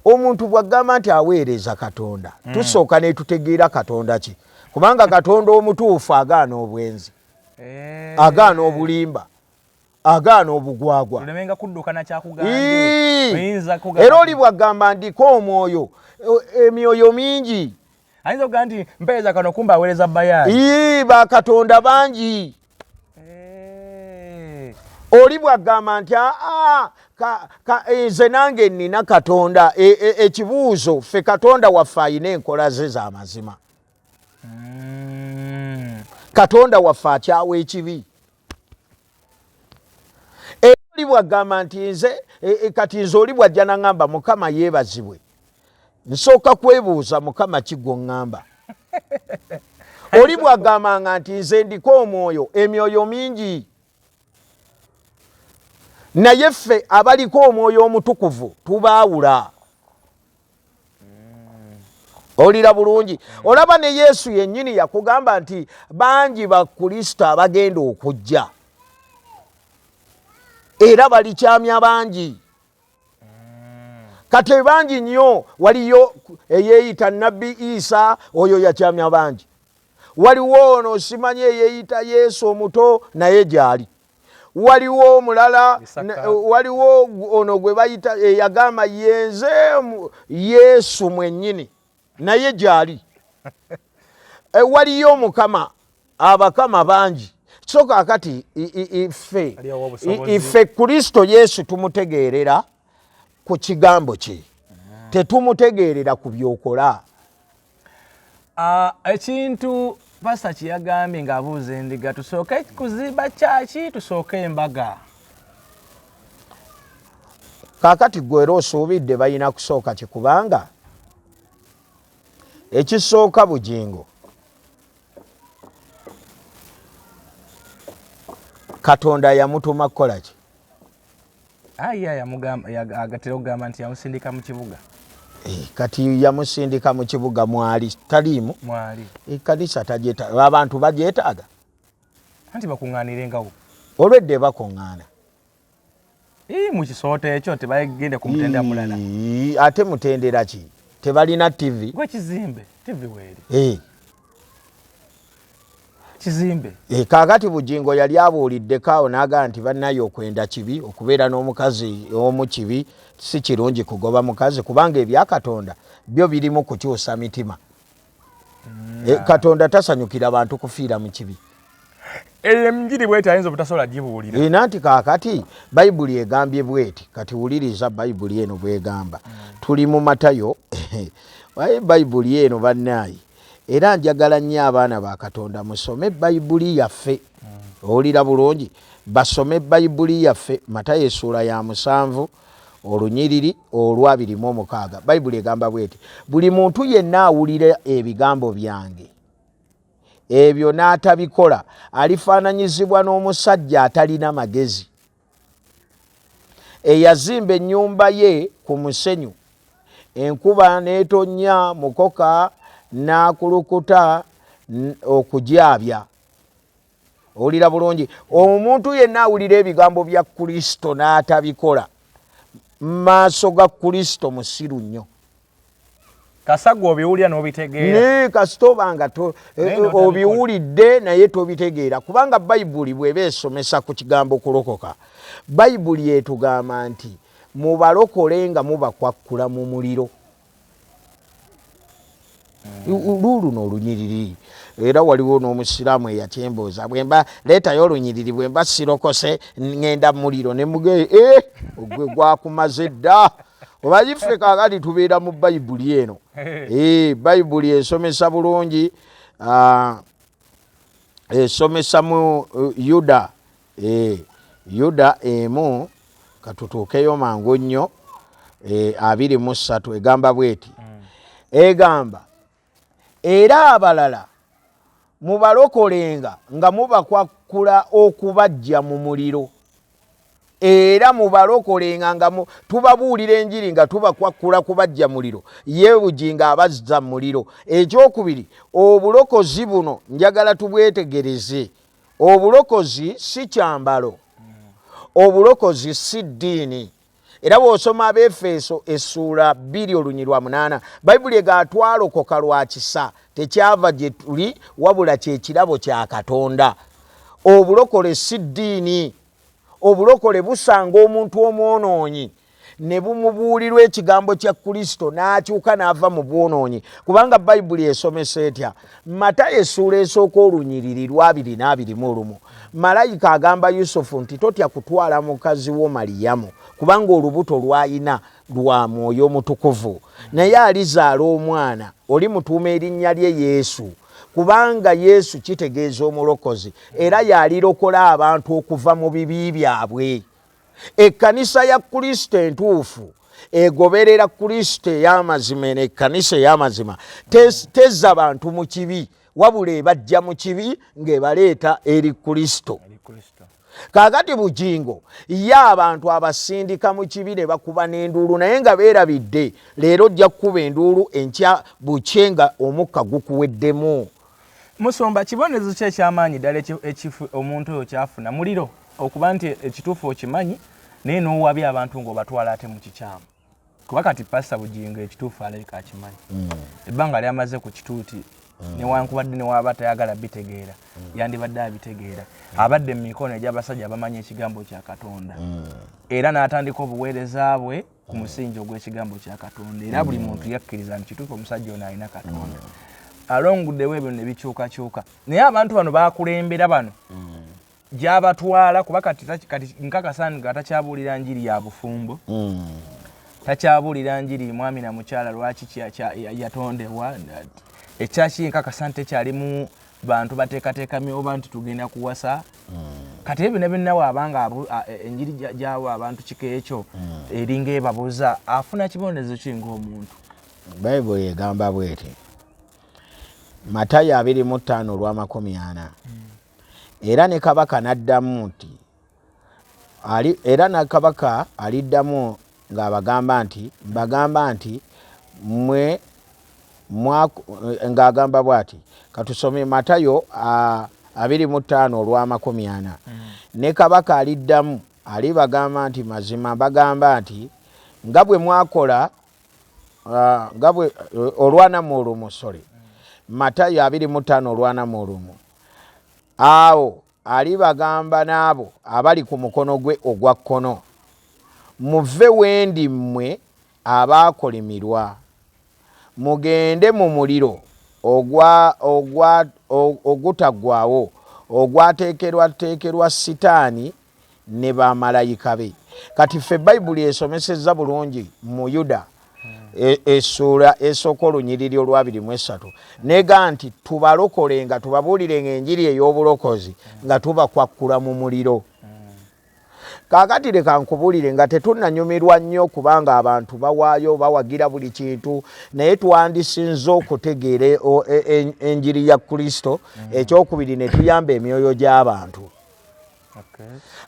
Omuntu bw'agamba nti aweereza Katonda tusooka ne tutegeera Katonda ki kubanga Katonda omutuufu agaana obwenzi agaana obulimba agaana obugwagwa tulemenga kuddukana kyakugambye era oli bw'agamba ndiko omwoyo emyoyo mingi ayinza okugaa nti mpeereza kano kumba aweereza Bayaali bakatonda bangi. Oli bw'agamba nti nze nange nnina Katonda ekibuuzo ffe Katonda waffe ayina enkola ze za mazima. Katonda waffe akyawa ekibi. Oli bw'agamba nti nze kati nze oli bw'ajja n'aŋŋamba Mukama yeebazibwe nsooka kwebuuza Mukama kigo ŋŋamba. Oli bw'agambanga nti nze ndiko omwoyo emyoyo mingi naye ffe abaliko omwoyo omutukuvu tubaawula. Olira bulungi. Olaba ne Yesu yennyini yakugamba nti bangi ba Kristo abagenda okujja era balikyamya bangi. Kati bangi nnyo waliyo eyeeyita Nabbi Isa oyo yakyamya bangi. Waliwo ono simanyi eyeeyita Yesu omuto naye gyali. Waliwo omulala waliwo ono gwe bayita eyagamba yenze Yesu mwennyini naye gyali. Waliyo Mukama abakama bangi. So kaakati ife Kristo Yesu tumutegeerera ku kigambo kye tetumutegeerera ku byokola. Ekintu Pastor kiyagambye ng'abuuza endiga tusooke kuzimba kyaki tusooke embaga. Kaakati gwe era osuubidde balina kusooka kikubanga ekisooka Bugingo Katonda yamutuma kukola ki? Agatera okugamba nti yamusindika mu kibuga. Kati yamusindika mu kibuga mwali taliimu mwali ekkanisa tagyetaaga abantu bagyetaaga anti bakuŋŋaanirengawo olwedde bakuŋŋaana mu kisooto ekyo tebagende ku mutendera mulala ate mutendera ki tebalina TV gwe kizimbe TV weeri kizimbe kakati Bugingo yali abuuliddeko awo n'agamba nti bannayo okwenda kibi okubeera n'omukazi omu kibi si kirungi kugoba mukazi kubanga ebyakatonda byo birimu kukyusa mitima. Katonda tasanyukira bantu kufiira mu kibi. Enjiri bweti ayinza obutasobola gibuulira. Nanti kaakati Bayibuli egambye bweti kati wuliriza Bayibuli eno bwegamba. Tuli mu Matayo Bayibuli eno bannaayi era njagala nnyo abaana ba Katonda musome Bayibuli yaffe. Owulira bulungi basome Bayibuli yaffe Matayo essula ya 7 olunyiriri olwa 26. Bayibuli egamba bweti buli muntu yenna awulira ebigambo byange ebyo n'atabikola alifaananyizibwa n'omusajja atalina magezi eyazimba ennyumba ye ku musenyu enkuba n'etonnya mukoka n'akulukuta okujaabya. Olira bulungi omuntu yenna awulira ebigambo bya Kristo n'atabikola maaso ga Kristo musiru nnyo. Kasagwa obiwulira n'obitegeera. Kasitobanga obiwulidde naye tobitegeera kubanga Bayibuli bw'eba esomesa ku kigambo kulokoka Bayibuli etugamba nti mubalokole nga mubakwakkula mu muliro. Luno olunyiriri era waliwo n'omusiraamu eyakyembooza bwemba leetayo olunyiriri bwemba sirokose ngenda muliro ne muge ogwe gwakumaze dda. Obayife kaakati tubeera mu Bayibuli eno. Bayibuli esomesa bulungi esomesa mu Yuda Yuda emu katutuukeyo mangu nnyo 23 egamba bweti egamba era abalala mubalokolenga nga mubakwakkula okubajja mu muliro era mubalokolenga nga tubabuulira enjiri nga tubakwakkula kubajja muliro ye Bugingo abazza muliro. Ekyokubiri obulokozi buno njagala tubwetegereze. Obulokozi si kyambalo, obulokozi si ddiini. Era bw'osoma Abefeso essula 2:8 Bayibuli ega twalokoka lwa kisa tekyava gye tuli wabula kyekirabo kya Katonda. Obulokole si ddiini. Obulokole busanga omuntu omwonoonyi ne bumubuulirwa ekigambo kya Kristo n'akyuka n'ava mu bwonoonyi kubanga Bayibuli esomesa etya. Matayo essula esooka olunyiriri lwa 2:21 malayika agamba Yusufu nti totya kutwala mukazi wo Maliyamu kubanga olubuto lw'ayina lwa Mwoyo Mutukuvu naye alizaala omwana olimutuuma erinnya lye Yesu kubanga Yesu kitegeeza omulokozi era yalirokola abantu okuva mu bibi byabwe. Ekkanisa ya Kristo entuufu egoberera Kristo ey'amazima n'ekkanisa ey'amazima tezza bantu mu kibi wabula ebajja mu kibi ng'ebaleeta eri Kristo. Kaakati Bugingo ye abantu abasindika mu kibi ne bakuba n'enduulu naye nga beerabidde leero ojja kukuba enduulu enkya bukye nga omukka gukuweddemu. Musomba kibonezo kye kyamaanyi ddala ekifu omuntu oyo kyafuna muliro okuba nti ekituufu okimanyi naye n'owabya abantu ng'obatwala ate mu kikyamu kuba kati Pastor Bugingo ekituufu alabika akimanyi. Ebbanga lyamaze ku kituuti newankubadde newaba tayagala bitegeera yandibadde abitegeera abadde mu mikono egy'abasajja abamanyi ekigambo kya Katonda era n'atandika obuweereza bwe ku musingi ogw'ekigambo kya Katonda era buli muntu yakkiriza nti kituufu omusajja ono alina Katonda. Alonguddewo ebyo ne bikyukakyuka naye abantu bano bakulembera bano gy'abatwala kuba kati nkakasani nga takyabuulira njiri ya bufumbo takyabuulira njiri mwami na mukyala lwaki yatondebwa ekyaki nkakasani tekyalimu bantu bateekateekamye oba nti tugenda kuwasa kati ebyo nebinnawo abanga enjiri gyawo abantu kiko ekyo eringa ebabuuza afuna kibonezo ki ng'omuntu. Bayibuli egamba bweti Matayo 25:40 era ne kabaka n'addamu nti era na kabaka aliddamu ng'abagamba nti mbagamba nti mmwe ng'agamba bw'ati katusome Matayo 25:40 ne kabaka aliddamu alibagamba nti mazima bagamba nti nga bwe mwakola nga bwe olwana mu olumu Matayo 25:41 awo alibagamba n'abo abali ku mukono gwe ogwa kkono, muve wendi mmwe abaakolimirwa, mugende mu muliro ogutaggwaawo ogwateekerwa sitaani ne bamalayika be. Kati ffe Bayibuli esomesezza bulungi mu Yuda essuula esooka olunyiriri olwa 23 nega nti tubalokole nga tubabuulirenga enjiri ey'obulokozi nga tubakwakkula mu muliro. Kaakati leka nkubuulire nga tetunnanyumirwa nnyo kubanga abantu bawaayo bawagira buli kintu, naye twandisinze okutegeera enjiri ya Kristo. Ekyokubiri ne tuyamba emyoyo gy'abantu.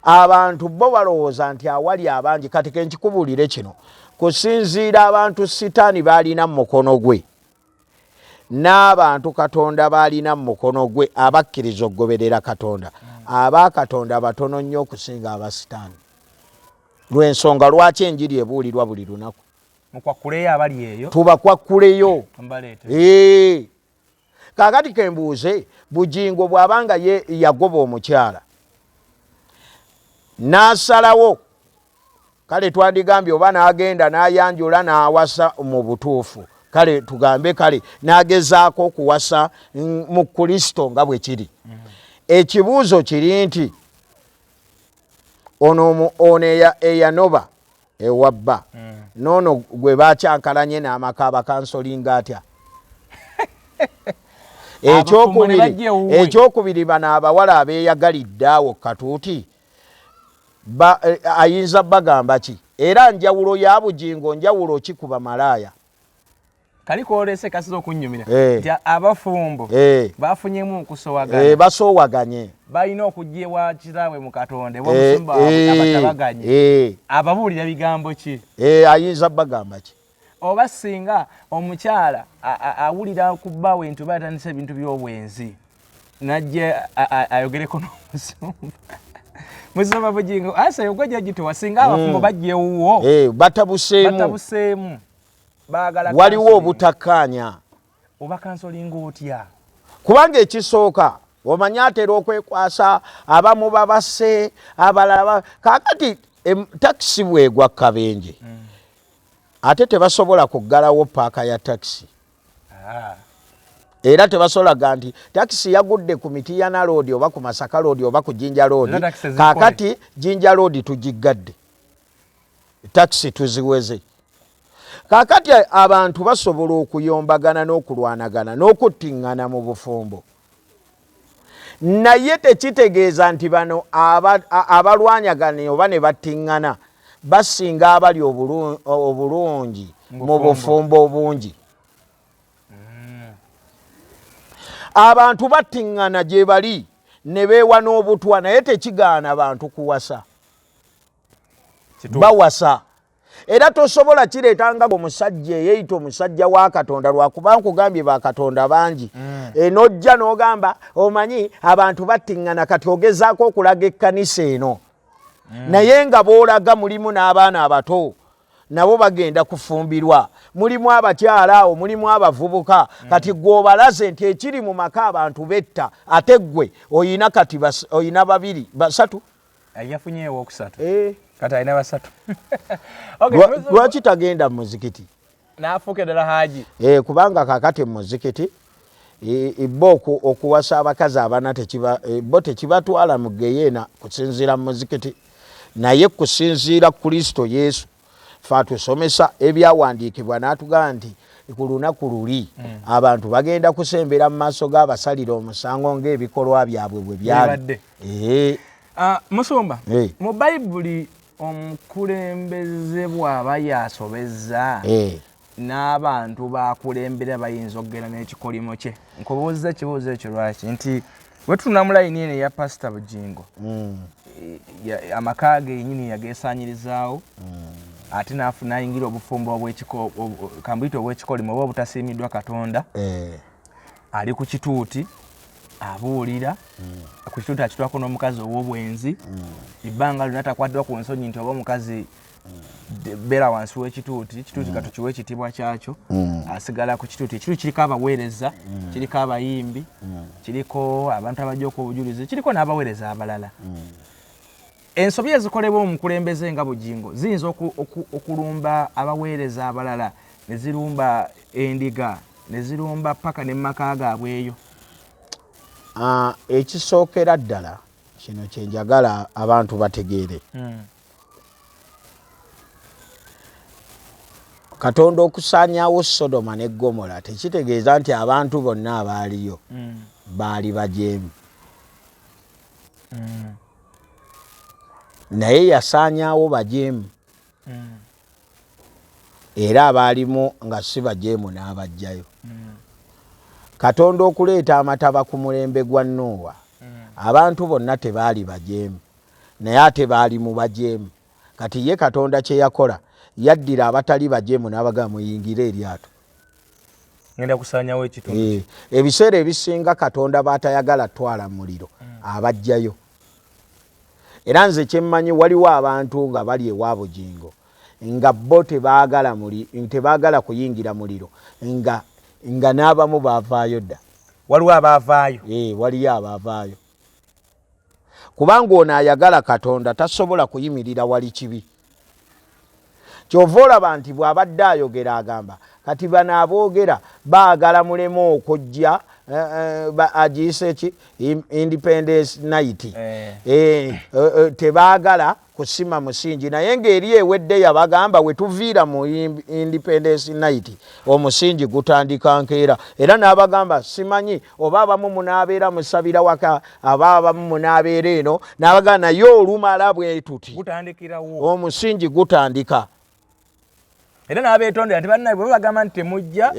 Abantu bo balowooza nti awali abangi. Kati kenkikubuulire kino, kusinziira abantu sitaani baalina mu mukono gwe n'abantu Katonda baalina mu mukono gwe abakkiriza okugoberera Katonda, aba Katonda batono nnyo okusinga aba sitaani. Lw'ensonga lwaki enjiri ebuulirwa buli lunaku. Mukwakkuleyo abali eyo, tubakwakkuleyo. Mbaleete. Kaakati kembuuze, Bugingo bw'abanga ye yagoba omukyala n'asalawo, kale twandigambye oba n'agenda n'ayanjula n'awasa mu butuufu, kale tugambe kale n'agezaako okuwasa mu Kristo nga bwe kiri. Ekibuuzo kiri nti ono eyanoba ewabba noono gwe baakyankalanye n'amaka abakansolinga atya. Ekyokubiri bano abawala abeeyagalidde awo katuuti ayinza bagamba ki? Era njawulo ya Bugingo njawulo ki ku bamalaaya? Kali koolese kasizo okunyumira nti abafumbo bafunyemu okusoowaganya. Basoowaganye. Balina okujja ewa kitaabwe mu Katonda omusumba abatabaganye. Ababuulira bigambo ki? Ayinza bagamba ki? Oba singa omukyala awulira ku bbaawe nti oba yatandise ebintu by'obwenzi najja ayogereko n'omusumba. Musumba Bugingo asa yogojja gitowa singa abafumbo bajja ewuwo batabuseemu. Waliwo obutakkaanya. Oba kansolinga otya? Kubanga ekisooka omanya atera okwekwasa, abamu babase, abalala. Kaakati takisi bwegwa kabenje ate tebasobola kuggalawo paaka ya takisi. Era tebasolaga nti takisi yagudde ku Mitiyana Road oba ku Masaka Road oba ku Jinja Road. Kaakati Jinja Road tugiggadde, takisi tuziweze. Kaakati abantu basobola okuyombagana n'okulwanagana n'okuttiŋŋana mu bufumbo, naye tekitegeeza nti bano abalwanyagana oba ne battiŋŋana basinga abali obulungi mu bufumbo obungi. Abantu battiŋŋana gye bali ne beewa n'obutwa, naye tekigaana abantu kuwasa. Bawasa. Era tosobola kireetanga omusajja eyeeyita omusajja wa Katonda lwakuba nkugambye ba Katonda bangi. Nojja n'ogamba omanyi abantu battiŋŋana, kati ogezaako okulaga ekkanisa eno. Naye nga boolaga mulimu n'abaana abato nabo bagenda kufumbirwa, mulimu abakyala awo, mulimu abavubuka. Kati gw'obalaze nti ekiri mu maka abantu betta, ate ggwe oyina kati oyina babiri basatu. Yafunyeewo okusatu. Kati alina basatu. Lwaki tagenda mu muzikiti? N'afuuka ddala haji. Kubanga kaakati mu muzikiti bo okuwasa abakazi abana bo tekibatwala mu geyeena kusinziira mu muzikiti, naye kusinziira Kristo Yesu. Fa tusomesa ebyawandiikibwa n'atugamba nti ku lunaku luli abantu bagenda kusembera mu maaso g'abasalira omusango ng'ebikolwa byabwe bwe byali. Musumba, mu Bayibuli omukulembeze bw'aba yasobezza n'abantu bakulembera bayinza okugera n'ekikolimo kye. Nkubuuza ekibuuzo ekyo lwaki nti bwe tunamulayini eno eya Pastor Bugingo amaka ge yennyini yageesaanyirizaawo ate n'ayingira obufumbo kambuyita obw'ekikolimo oba obutasiimiddwa Katonda. Ali ku kituuti abuulira ku kituuti akitwako n'omukazi ow'obwenzi, ebbanga lyonna takwatiddwa ku nsonyi nti oba omukazi bera wansi w'ekituuti kati kiwe ekitiibwa kyakyo asigala ku kituuti ekituuti kiriko abaweereza kiriko abayimbi kiriko abantu abajja obujulizi kiriko n'abaweereza abalala ensobi ezikolebwa omukulembeze nga Bugingo ziyinza okulumba abaweereza abalala ne zirumba endiga ne zirumba Mpaka ne Muka gaabwe eyo. Ekisookera ddala kino kyenjagala abantu bategeere. Katonda okusaanyaawo Sodoma ne Gomora tekitegeeza nti abantu bonna abaaliyo baali bajeemu. Naye yasaanyaawo bajeemu. Era abaalimu nga si bajeemu n'abajjayo. Katonda okuleeta amataba ku mulembe gwa Nuuwa abantu bonna tebaali bajeemu naye ate baali mu bajeemu. Kati ye Katonda kye yakola yaddira abatali bajeemu n'abagamba muyingire eryato. Ngenda kusaanyaawo ekitundu. Ebiseera ebisinga Katonda baatayagala twala muliro abajjayo. Era nze kyemmanyi waliwo abantu nga bali ewa Bugingo nga bo tebaagala kuyingira muliro nga n'abamu baavaayo dda. Waliwo abaavaayo? Waliyo abaavaayo. Kubanga ono ayagala Katonda tasobola kuyimirira wali kibi. Kyova olaba nti bw'abadde ayogera agamba kati bano aboogera baagala mulemu okujja agiyise ki Independence Night. Tebaagala kusima musingi naye ng'eri ewedde yabagamba we tuviira mu Independence Night omusingi gutandika nkeera. Era n'abagamba simanyi oba abamu munaabeera musabira waka aba abamu munaabeera eno n'abagamba naye olumala bwe tuti gutandikirawo omusingi gutandika. Era n'abeetondera nti bannaye bwe bagamba nti temujja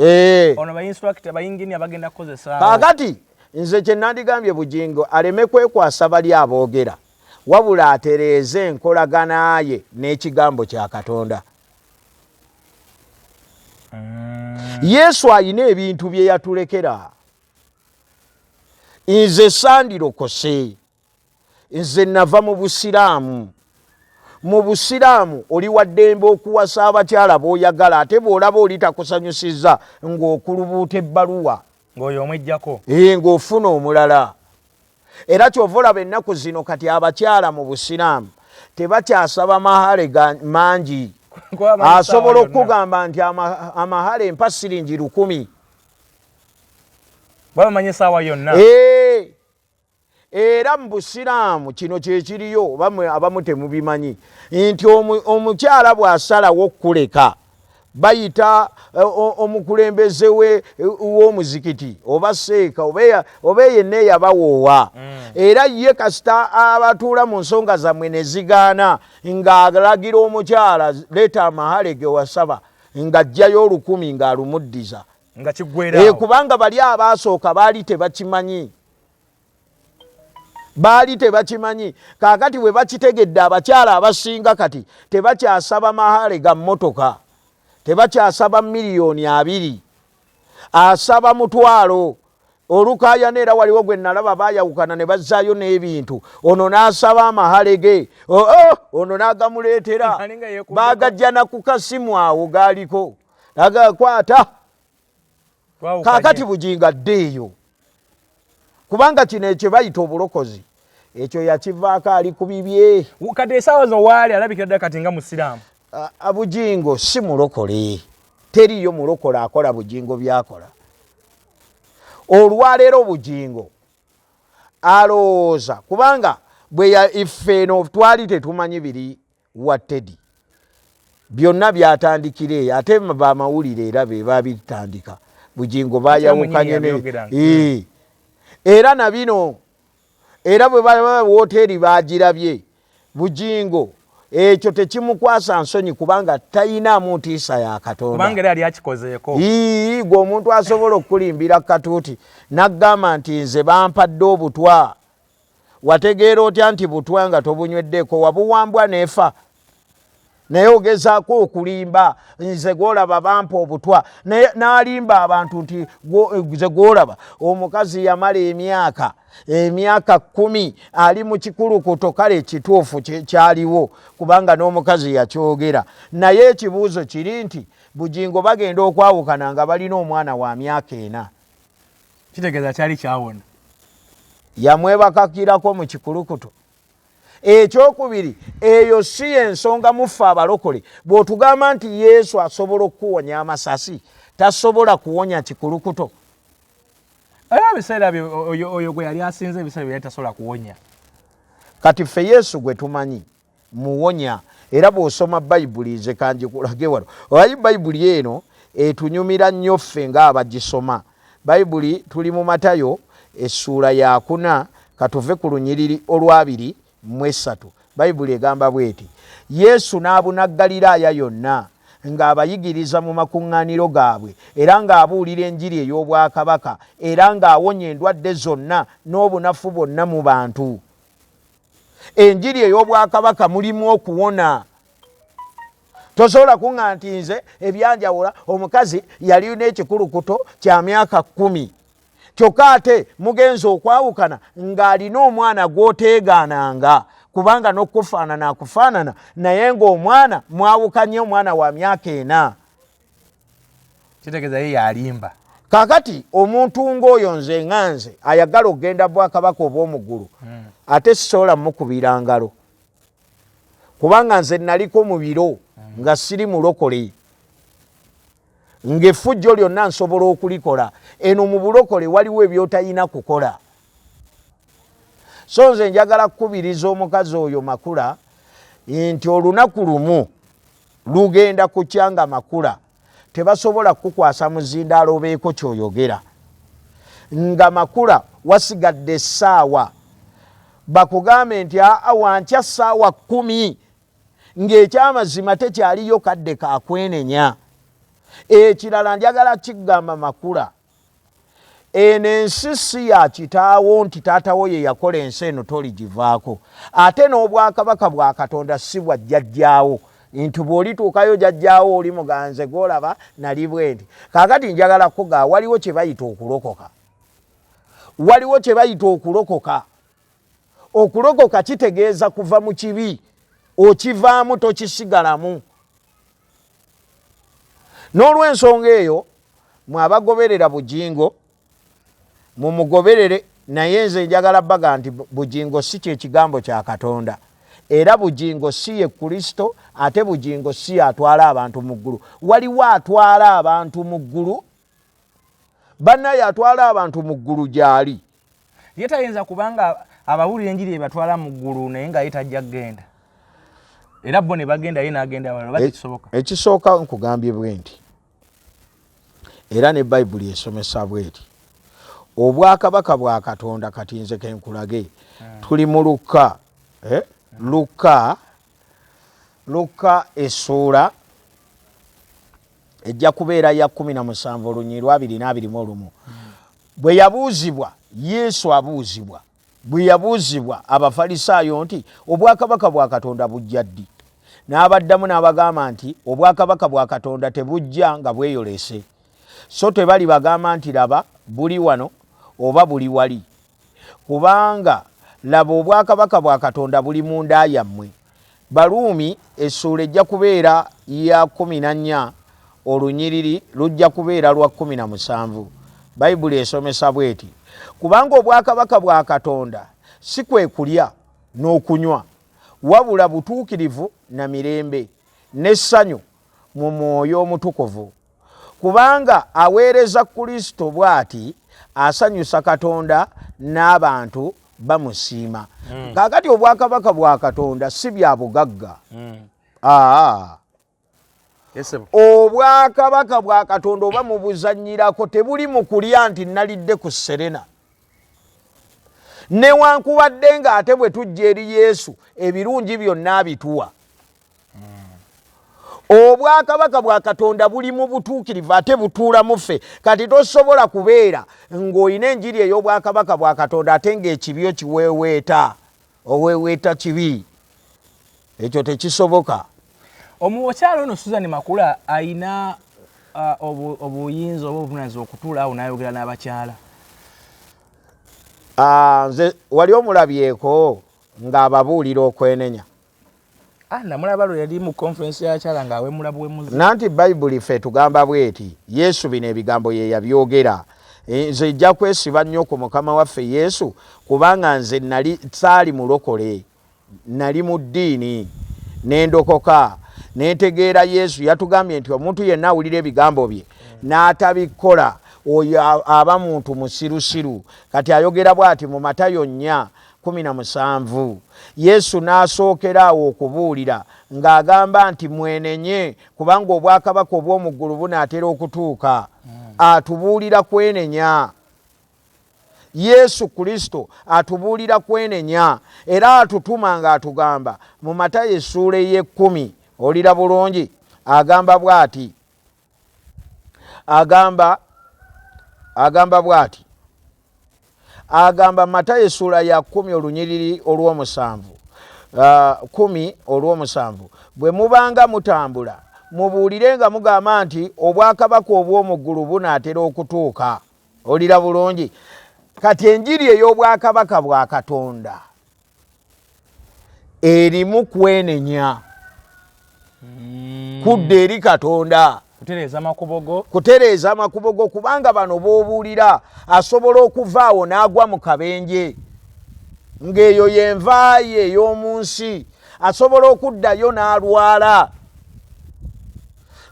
ono ba-instructor bayingini bagenda kukozesa. Kaakati nze kye nandigambye Bugingo aleme kwekwasa bali aboogera wabula atereeze enkolagana ye n'ekigambo kya Katonda. Yesu ayina ebintu bye yatulekera. Nze sandirokose. Nze nava mu Busiraamu. Mu Busiraamu oli waddembe okuwasa abakyala b'oyagala ate bw'olaba oli takusanyusizza ng'okulubuuta ebbaluwa ng'oyo omwejjako ng'ofuna omulala. Era kyova olaba ennaku zino kati abakyala mu Busiraamu tebakyasaba mahale mangi. Asobola okugamba nti amahale mpa siringi 1,000. Bamanye saawa yonna. Era mu Busiraamu kino kye kiriyo abamu temubimanyi nti omukyala bw'asalawo okkuleka bayita omukulembeze w'omuzikiti oba seeka oba yenna eyabawoowa. Era ye kasita abatuula mu nsonga zammwe ne zigaana ng'alagira omukyala leeta amahale ge wasaba ng'ajjayo 1,000 ng'alumuddiza. Nga kiggweerawo. Kubanga bali abaasooka baali tebakimanyi. Kaakati we bakitegedde abakyala abasinga kati tebakyasaba mahale ga mmotoka. Tebakyasaba miliyoni 2. Asaba mutwalo. Olukaayana era waliwo gwe nalaba baayawukana ne bazzaayo n'ebintu. Ono n'asaba amahale ge. Ono n'agamuleetera. Baagajja na ku kasimu awo gaaliko. Agakwata. Kaakati Bugingo addeeyo. Kubanga kino ekyo bayita obulokozi. Ekyo yakivaako ali ku bibye. Kati essaawa zo waali alabikira ddala kati nga Musiraamu. Bugingo si mulokole. Teriyo mulokole akola Bugingo byakola. Olwaleero Bugingo alowooza kubanga bwe iffe eno twali tetumanyi biri wa Teddy. Byonna byatandikira eyo ate bamawulire era be babitandika. Bugingo baayawukanye ne. Era na bino era bwe baba wooteeri baagirabye Bugingo ekyo tekimukwasa nsonyi kubanga tayinaamu ntiisa ya Katonda. Kubanga era yali akikozeeko. Gwe omuntu asobola okulimbira katuuti n'aggamba nti nze bampadde obutwa. Wategeera otya nti butwa nga tobunyweddeko wabuwambwa neefa. naye ogezaako okulimba nze gwolaba bampa obutwa n'alimba abantu nti nze gwolaba omukazi yamala emyaka 10 ali mu kikulukuto kale kituufu kyaliwo kubanga n'omukazi yakyogera naye ekibuuzo kiri nti Bugingo bagenda okwawukana nga balina omwana wa myaka 4 kitegeeza kyali kyawona yamwebakakirako mu kikulukuto. Ekyokubiri eyo si ensonga mufe abalokole bw'otugamba nti Yesu asobola okuwonya amasasi tasobola kuwonya kikulukuto. Ebiseera oyo gwe yali asinze ebiseera bye tasobola kuwonya. Kati ffe Yesu gwe tumanyi muwonya era bw'osoma Bayibuli nze kangikulage wano obayi Bayibuli eno etunyumira nnyo ffe ng'abagisoma. Bayibuli tuli mu Matayo essuula ya 4 katuve ku lunyiriri olwabiri mwesatu. Bayibuli egamba bweti Yesu n'abuna Galiraaya yonna ng'abayigiriza mu makuŋŋaaniro gaabwe era ng'abuulira enjiri ey'obwakabaka era ng'awonya endwadde zonna n'obunafu bwonna mu bantu. Enjiri ey'obwakabaka mulimu okuwona. Tosobola kuŋŋa nti nze ebyanjawula omukazi yali n'ekikulukuto kya myaka 10 kyokka ate mugenza okwawukana ng'alina omwana gw'oteegaananga kubanga n'okufaanana akufaanana naye ng'omwana mwawukanye omwana wa myaka 4. Kitegeeza ye yalimba. Kaakati omuntu ng'oyo nze ŋŋanze ayagala okgenda bwakabaka obw'omuggulu ate sisobola mukubira ngalo kubanga nze naliko mu biro nga siri mulokole ng'effujjo lyonna nsobola okulikola eno mu bulokole waliwo ebyotalina kukola. So nze njagala kukubiriza omukazi oyo Makula nti olunaku lumu lugenda kukyanga Makula tebasobola kukwasa muzindaalo obeeko kyoyogera nga Makula wasigadde essaawa bakugambe nti wankya ssaawa 10 ng'ekyamazima tekyaliyo kadde kakwenenya. Ekirala njagala kigamba Makula eno ensi si ya kitaawo nti taatawo ye yakola ensi eno toligivaako ate n'obwakabaka bwa Katonda si bwa jjajjaawo nti bw'olituukayo jjajjaawo oli muganze gwolaba nali bwe nti. Kaakati njagala kugaa waliwo kye bayita okulokoka. Waliwo kye bayita okulokoka. Okulokoka kitegeeza kuva mu kibi okivaamu tokisigalamu. N'olw'ensonga eyo mwabagoberera Bugingo mumugoberere naye nze njagala baga nti Bugingo si kye kigambo kya Katonda era Bugingo si ye Kristo ate Bugingo si atwala abantu mu ggulu. Waliwo atwala abantu mu ggulu bannaye atwala abantu mu ggulu gy'ali. Ye tayinza kubanga abawulira enjiri ebatwala mu ggulu naye nga ye tajja kgenda era bo ne bagenda ye n'agenda wala oba tekisoboka. Ekisooka nkugambye bwe nti era ne Bayibuli esomesa bweti obwakabaka bwa Katonda kati nze kenkulage tuli mu Luka essuula ejja kubeera ya 17 olunyiriri 2:21. Bwe yabuuzibwa Yesu abuuzibwa bwe yabuuzibwa Abafalisaayo nti obwakabaka bwa Katonda bujja ddi n'abaddamu n'abagamba nti obwakabaka bwa Katonda tebujja nga bweyolese so tebali bagamba nti laba buli wano oba buli wali kubanga laba obwakabaka bwa Katonda buli mu nda yammwe. Baluumi essuula ejja kubeera ya 14 olunyiriri lujja kubeera lwa 17. Bayibuli esomesa bweti kubanga obwakabaka bwa Katonda si kwe kulya n'okunywa wabula butuukirivu na mirembe n'essanyu mu mwoyo omutukuvu kubanga aweereza Kristo bw'ati asanyusa Katonda n'abantu bamusiima. Kaakati obwakabaka bwa Katonda si bya bugagga. Obwakabaka bwa Katonda oba mubuzannyirako tebuli mu kulya nti nalidde ku Serena newankubadde ng'ate bwe tujja eri Yesu ebirungi byonna abituwa. Obwakabaka bwa Katonda buli mu butuukirivu ate butuula mu ffe. Kati tosobola kubeera ng'olina enjiri ey'obwakabaka bwa Katonda ate ng'ekibyo kiweeweeta oweeweeta kibi ekyo tekisoboka. Omukyalo ono Susan Makula ayina obuyinza oba obuvunaanyizibwa okutuula awo n'ayogera n'abakyala. Nze wali omulabyeko ng'ababuulira okwenenya. Namulaba lwe yali mu conference y'abakyala ng'awemula buwemuzi. Nanti Bayibuli ffe tugamba bweti Yesu bino ebigambo ye yabyogera. Nze nja kwesiba nnyo ku Mukama waffe Yesu kubanga nze saali mulokole, nali mu ddiini n'endokoka n'entegeera Yesu yatugambye nti omuntu yenna awulira ebigambo bye n'atabikola oyo aba muntu musirusiru. Kati ayogera bw'ati mu Matayo 4:17 Yesu n'asookera awo okubuulira ng'agamba nti mwenenye kubanga obwakabaka obw'omu ggulu bunaatera okutuuka. Atubuulira kwenenya. Yesu Kristo atubuulira kwenenya era atutuma ng'atugamba mu Matayo 10 olira bulungi agamba bw'ati agamba bw'ati agamba Matayo 10 olunyiriri olw'omusanvu 10:7 bwe mubanga mutambula mubuulire nga mugamba nti obwakabaka obw'omu ggulu bunaatera okutuuka. Olira bulungi. Kati enjiri ey'obwakabaka bwa Katonda erimu kwenenya kudda eri Katonda, kutereeza amakubogo kubanga bano b'obuulira asobola okuvaawo n'agwa mu kabenje ng'eyo yenvaaye ey'omu nsi, asobola okuddayo n'alwala.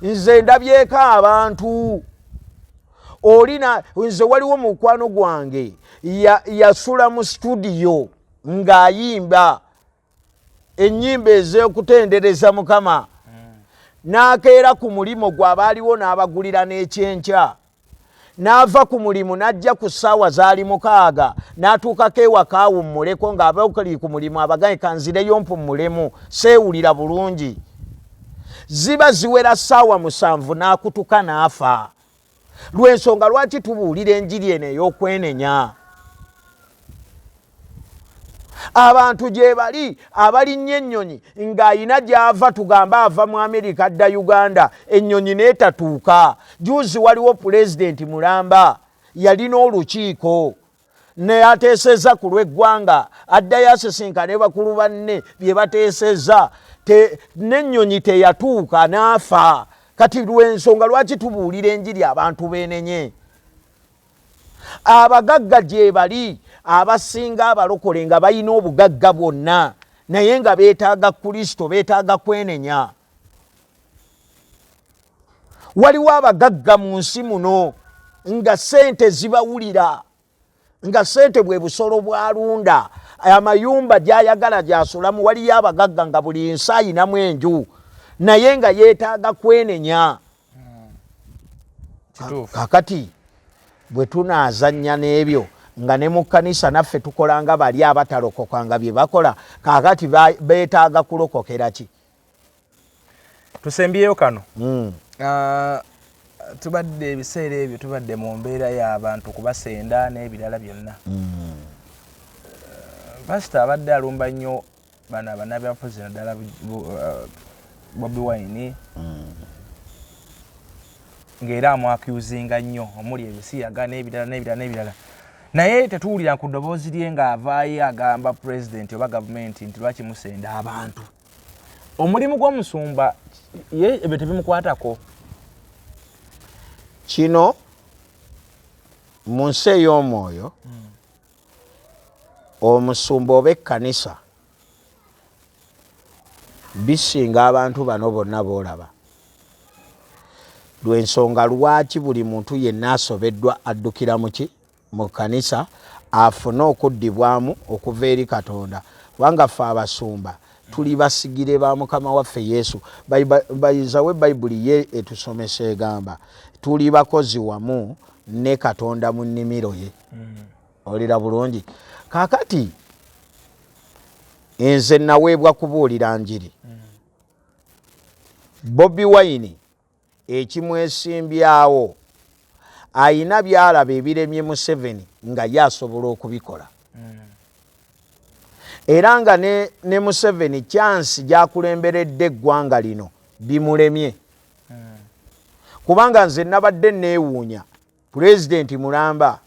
Nze ndabyeko abantu nze waliwo mukwano gwange yasula mu studio ng'ayimba ennyimba ez'okutendereza Mukama n'akeera ku mulimu gw'abaaliwo n'abagulira n'ekyenkya n'ava ku mulimu n'ajja ku ssaawa zaali 6 n'atuukako ewaka awummuleko ng'abakali ku mulimu abagaye kanzireyo mpummulemu seewulira bulungi. Ziba ziwera ssaawa 7 n'akutuka n'afa. Lw'ensonga lwaki tubuulira enjiri eno ey'okwenenya? Abantu gye bali abalinnye ennyonyi ng'ayina gy'ava, tugamba ava mu Amerika adda Uganda, ennyonyi n'etatuuka. Juzi waliwo pulezidenti mulamba yalina olukiiko ne ateesezza ku lw'eggwanga addayo asisinkane bakulu banne bye bateesezza n'ennyonyi teyatuuka n'afa. Kati lw'ensonga lwaki tubuulira enjiri abantu beenenye? Abagagga gye bali abasinga abalokole nga balina obugagga bwonna naye nga beetaaga Kristo, beetaaga kwenenya. Waliwo abagagga mu nsi muno nga ssente zibawulira, nga ssente bwe busolo bwalunda, amayumba gy'ayagala gy'asulamu. Waliyo abagagga nga buli nsi ayinamu enju naye nga yeetaaga kwenenya. Kakati bwe tunaazannya n'ebyo nga ne mu kkanisa naffe tukola nga bali abatalokoka nga bye bakola, kakati beetaaga kulokokera ki? Tusembyeyo kano. Tubadde ebiseera ebyo tubadde mu mbeera y'abantu kubasenda n'ebirala byonna. Pastor abadde alumba nnyo bano abannabyabufuzi naddala Bobi Wine ng'era amwakyuzinga nnyo omuli ebisiyaga n'ebirala. Naye tetuwulira ku ddoboozi lye ng'avaayo agamba pulezidenti oba gavumenti nti lwaki musenda abantu. Omulimu gw'omusumba ye ebyo tebimukwatako. Kino mu nsi ey'omwoyo omusumba oba ekkanisa bisinga abantu bano bonna boolaba. Lw'ensonga lwaki buli muntu yenna asobeddwa addukira mu kkanisa afune okuddibwamu okuva eri Katonda. Kubanga ffe abasumba tuli basigire ba Mukama waffe Yesu. Bayizawe Bayibuli ye etusomesa egamba tuli bakozi wamu ne Katonda mu nnimiro ye. Olira bulungi. Kakati nze naweebwa kubuulira njiri. Bobi Wine ekimwesimbyawo ayina byalaba ebiremye Museveni nga yasobola okubikola. Era nga ne Museveni chansi gyakulemberedde eggwanga lino bimulemye kubanga nze nabadde neewuunya pulezidenti mulamba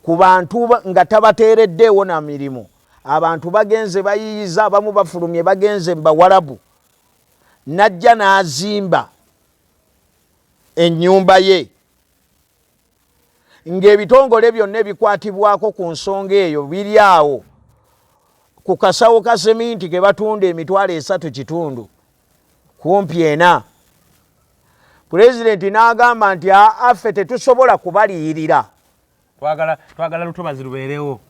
ku bantu nga tabateereddeewo na mirimu abantu bagenze bayiyiza abamu bafulumye bagenze mbawalabu najja n'azimba ennyumba ye ng'ebitongole byonna ebikwatibwako ku nsonga eyo biri awo ku kasawo ka seminti ke batunda $3.5 kumpi ena. Pulezidenti n'agamba nti affe tetusobola kubaliyirira twagala lutobazi lubeerewo.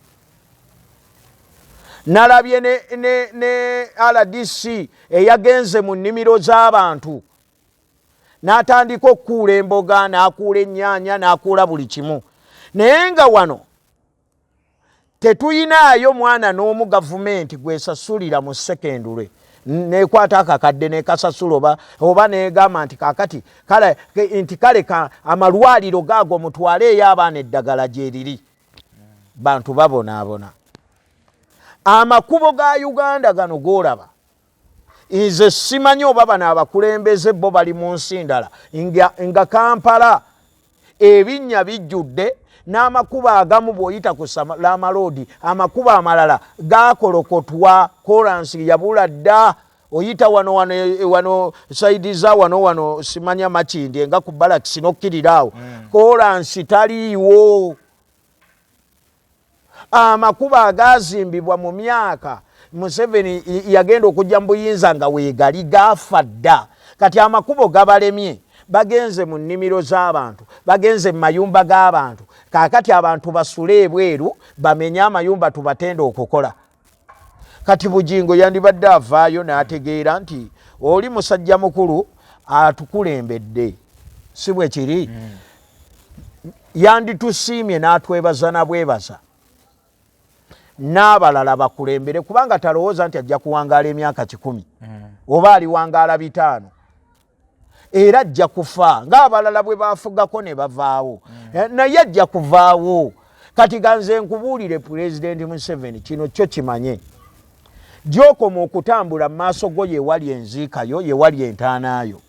Nalabye ne RDC eyagenze mu nnimiro z'abantu n'atandika okukuula emboga n'akuula ennyaanya n'akuula buli kimu naye nga wano tetuyinaayo mwana n'omu gavumenti gwesasulira mu sekendule nekwata akakadde nekasasula oba negamba nti kakati kale amalwaliro gaago mutwale eyo abaana eddagala gyeriri bantu babonaabona. Amakubo ga Uganda gano golaba nze simanyi oba bano abakulembeze bo bali mu nsi ndala nga Kampala ebinnya bijjudde n'amakubo agamu bw'oyita ku Lamalodi amakubo amalala gakolokotwa koransi yabula dda oyita wano saidiza wano simanya Makindye nga ku Barracks nokkirirawo koransi taliiwo. Amakubo agazimbibwa mu myaka Museveni yagenda okujja mu buyinza nga weegali gafa dda kati amakubo gabalemye bagenze mu nnimiro z'abantu bagenze mu mayumba g'abantu kakati abantu basule ebweru bamenye amayumba tubatenda okukola. Kati Bugingo yandibadde avaayo n'ategeera nti oli musajja mukulu atukulembedde si bwe kiri yanditusiimye n'atwebaza nabwebaza n'abalala bakulembere kubanga talowooza nti ajja kuwangaala emyaka 10 oba aliwangaala 5 era ajja kufa ng'abalala bwe bafugako ne bavaawo naye ajja kuvaawo. Kati ganze nkubuulire Pulezidenti Museveni kino kyo kimanye gy'okoma okutambula mu maaso go yewali enziikayo yewali entaanaayo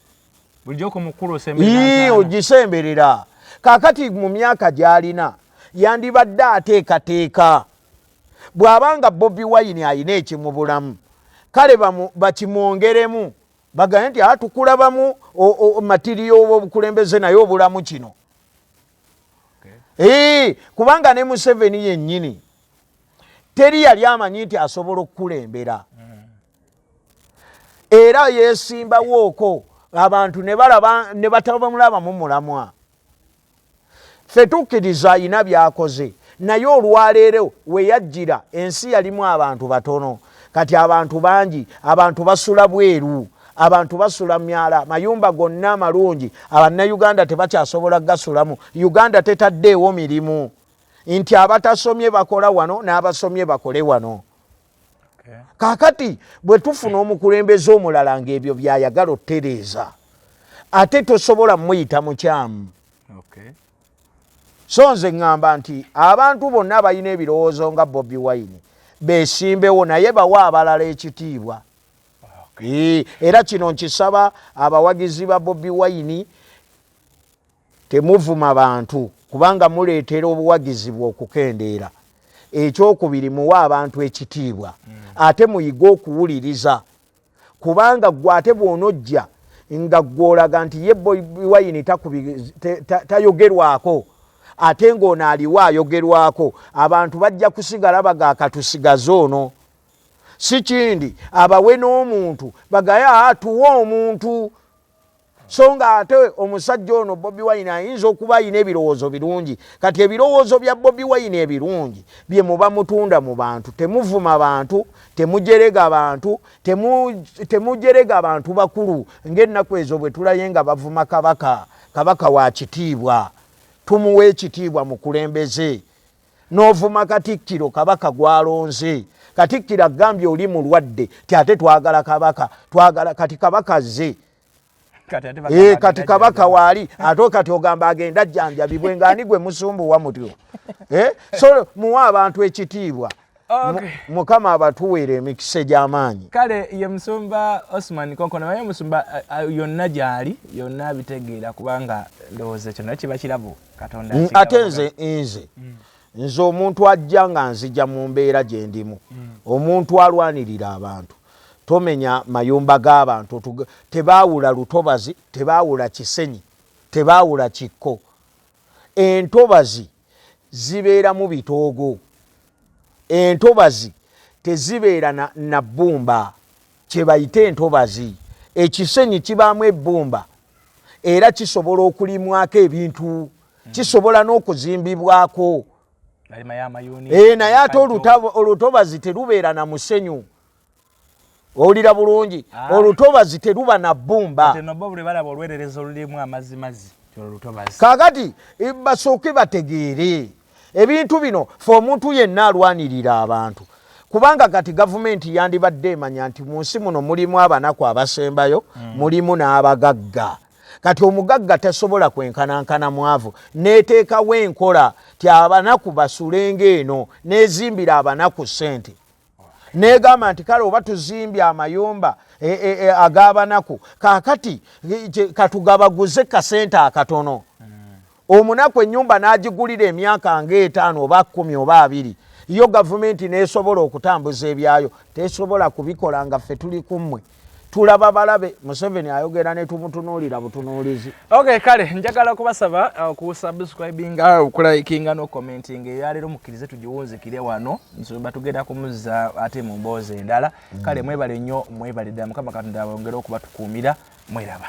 ogisemberera kaakati mu myaka gy'alina yandibadde ateekateeka bw'abanga Bobi Wine ayina ekimubulamu kale bakimwongeremu bagaye nti tukulabamu matiriyo obukulembeze naye obulamu kino kubanga ne Museveni yennyini teri yali amanyi nti asobola okukulembera era yeesimbawooko abantu ne batabamulabamu mulamwa. Ffe tukkiriza ayina byakoze naye olwaleero we yajjira ensi yalimu abantu batono kati abantu bangi abantu basula bweru abantu basula myala mayumba gonna amalungi Abannayuganda tebakyasobola gasulamu. Uganda tetaddeewo mirimu nti abatasomye bakola wano n'abasomye bakole wano. Kaakati bwe tufuna omukulembeze omulala ng'ebyo byayagala ottereeza ate tosobola muyita mukyamu. So nze ŋŋamba nti abantu bonna balina ebirowoozo nga Bobi Wine beesimbewo naye bawa abalala ekitiibwa. Era kino nkisaba abawagizi ba Bobi Wine temuvuma bantu kubanga muleetera obuwagizi bwe okukendeera. Ekyokubiri muwa abantu ekitiibwa ate muyiga okuwuliriza kubanga gwe ate bw'onojja nga gw'olaga nti ye Bobi Wine tayogerwako ate ng'ono aliwo ayogerwako abantu bajja kusigala bagakatusigaza ono. Si kindi abawe n'omuntu bagaye tuwa omuntu so nga ate omusajja ono Bobi Wine ayinza okuba ayina ebirowoozo birungi kati ebirowoozo bya Bobi Wine ebirungi bye muba mutunda mu bantu temuvuma bantu temujerega bantu temujerega abantu bakulu ng'ennaku ezo bwe tulaye nga bavuma kabaka wa kitiibwa tumuwa ekitiibwa mukulembeze n'ovuma Katikkiro kabaka gwalonze Katikkiro agambye oli mulwadde ti ate twagala kabaka twagala kati kabaka ze kati kabaka waali ate kati ogamba agenda ajjanjabibwe ng'ani gwe musumbuwa mutyo so muwa abantu ekitiibwa Mukama abatuweera emikisa egy'amaanyi. Kale ye musumba Osman Konkona naye musumba yonna gyali yonna bitegeera kubanga ndowooza kino kiba kirabo Katonda. Ate nze omuntu ajja nga nzija mu mbeera gye ndimu, omuntu alwanirira abantu, tomenya mayumba g'abantu, tebaawula lutobazi, tebaawula kisenyi, tebaawula kikko. Entobazi zibeera mu bitoogo, entobazi tezibeera na bbumba, kye bayita entobazi. Ekisenyi kibaamu ebbumba era kisobola okulimwako ebintu, kisobola n'okuzimbibwako. Naye ate olutobazi terubeera na musenyu. Owulira bulungi, olutobazi teruba na bbumba. Kaakati basooke bategeere ebintu bino fe omuntu yenna alwanirira abantu, kubanga kati gavumenti yandibadde emanya nti mu nsi muno mulimu abanaku abasembayo, mulimu n'abagagga. Kati omugagga tasobola kwenkanankana mwavu, neteekawo enkola ti abanaku basulenge eno, nezimbira abanaku ssente, negamba nti kale oba tuzimbye amayumba ag'abanaku, kaakati katugabaguze kasente akatono. Omunaku ennyumba n'agigulira emyaka ng'etaano oba 10 oba 20, yo gavumenti nesobola okutambuza ebyayo, tesobola kubikola nga ffe tuli kummwe. Tulaba balabe Museveni ayogera ne tumutunuulira butunuulizi. Okay, kale njagala kubasaba kusubscribinga, okulayikinga no commenting eyaleero mukkirize tugiwunzikire wano nsumba tugenda kumuzza ate mu mboozi endala. Kale mwebale nnyo, mwebale ddala Mukama Katonda abongere okuba tukuumira. Mweraba.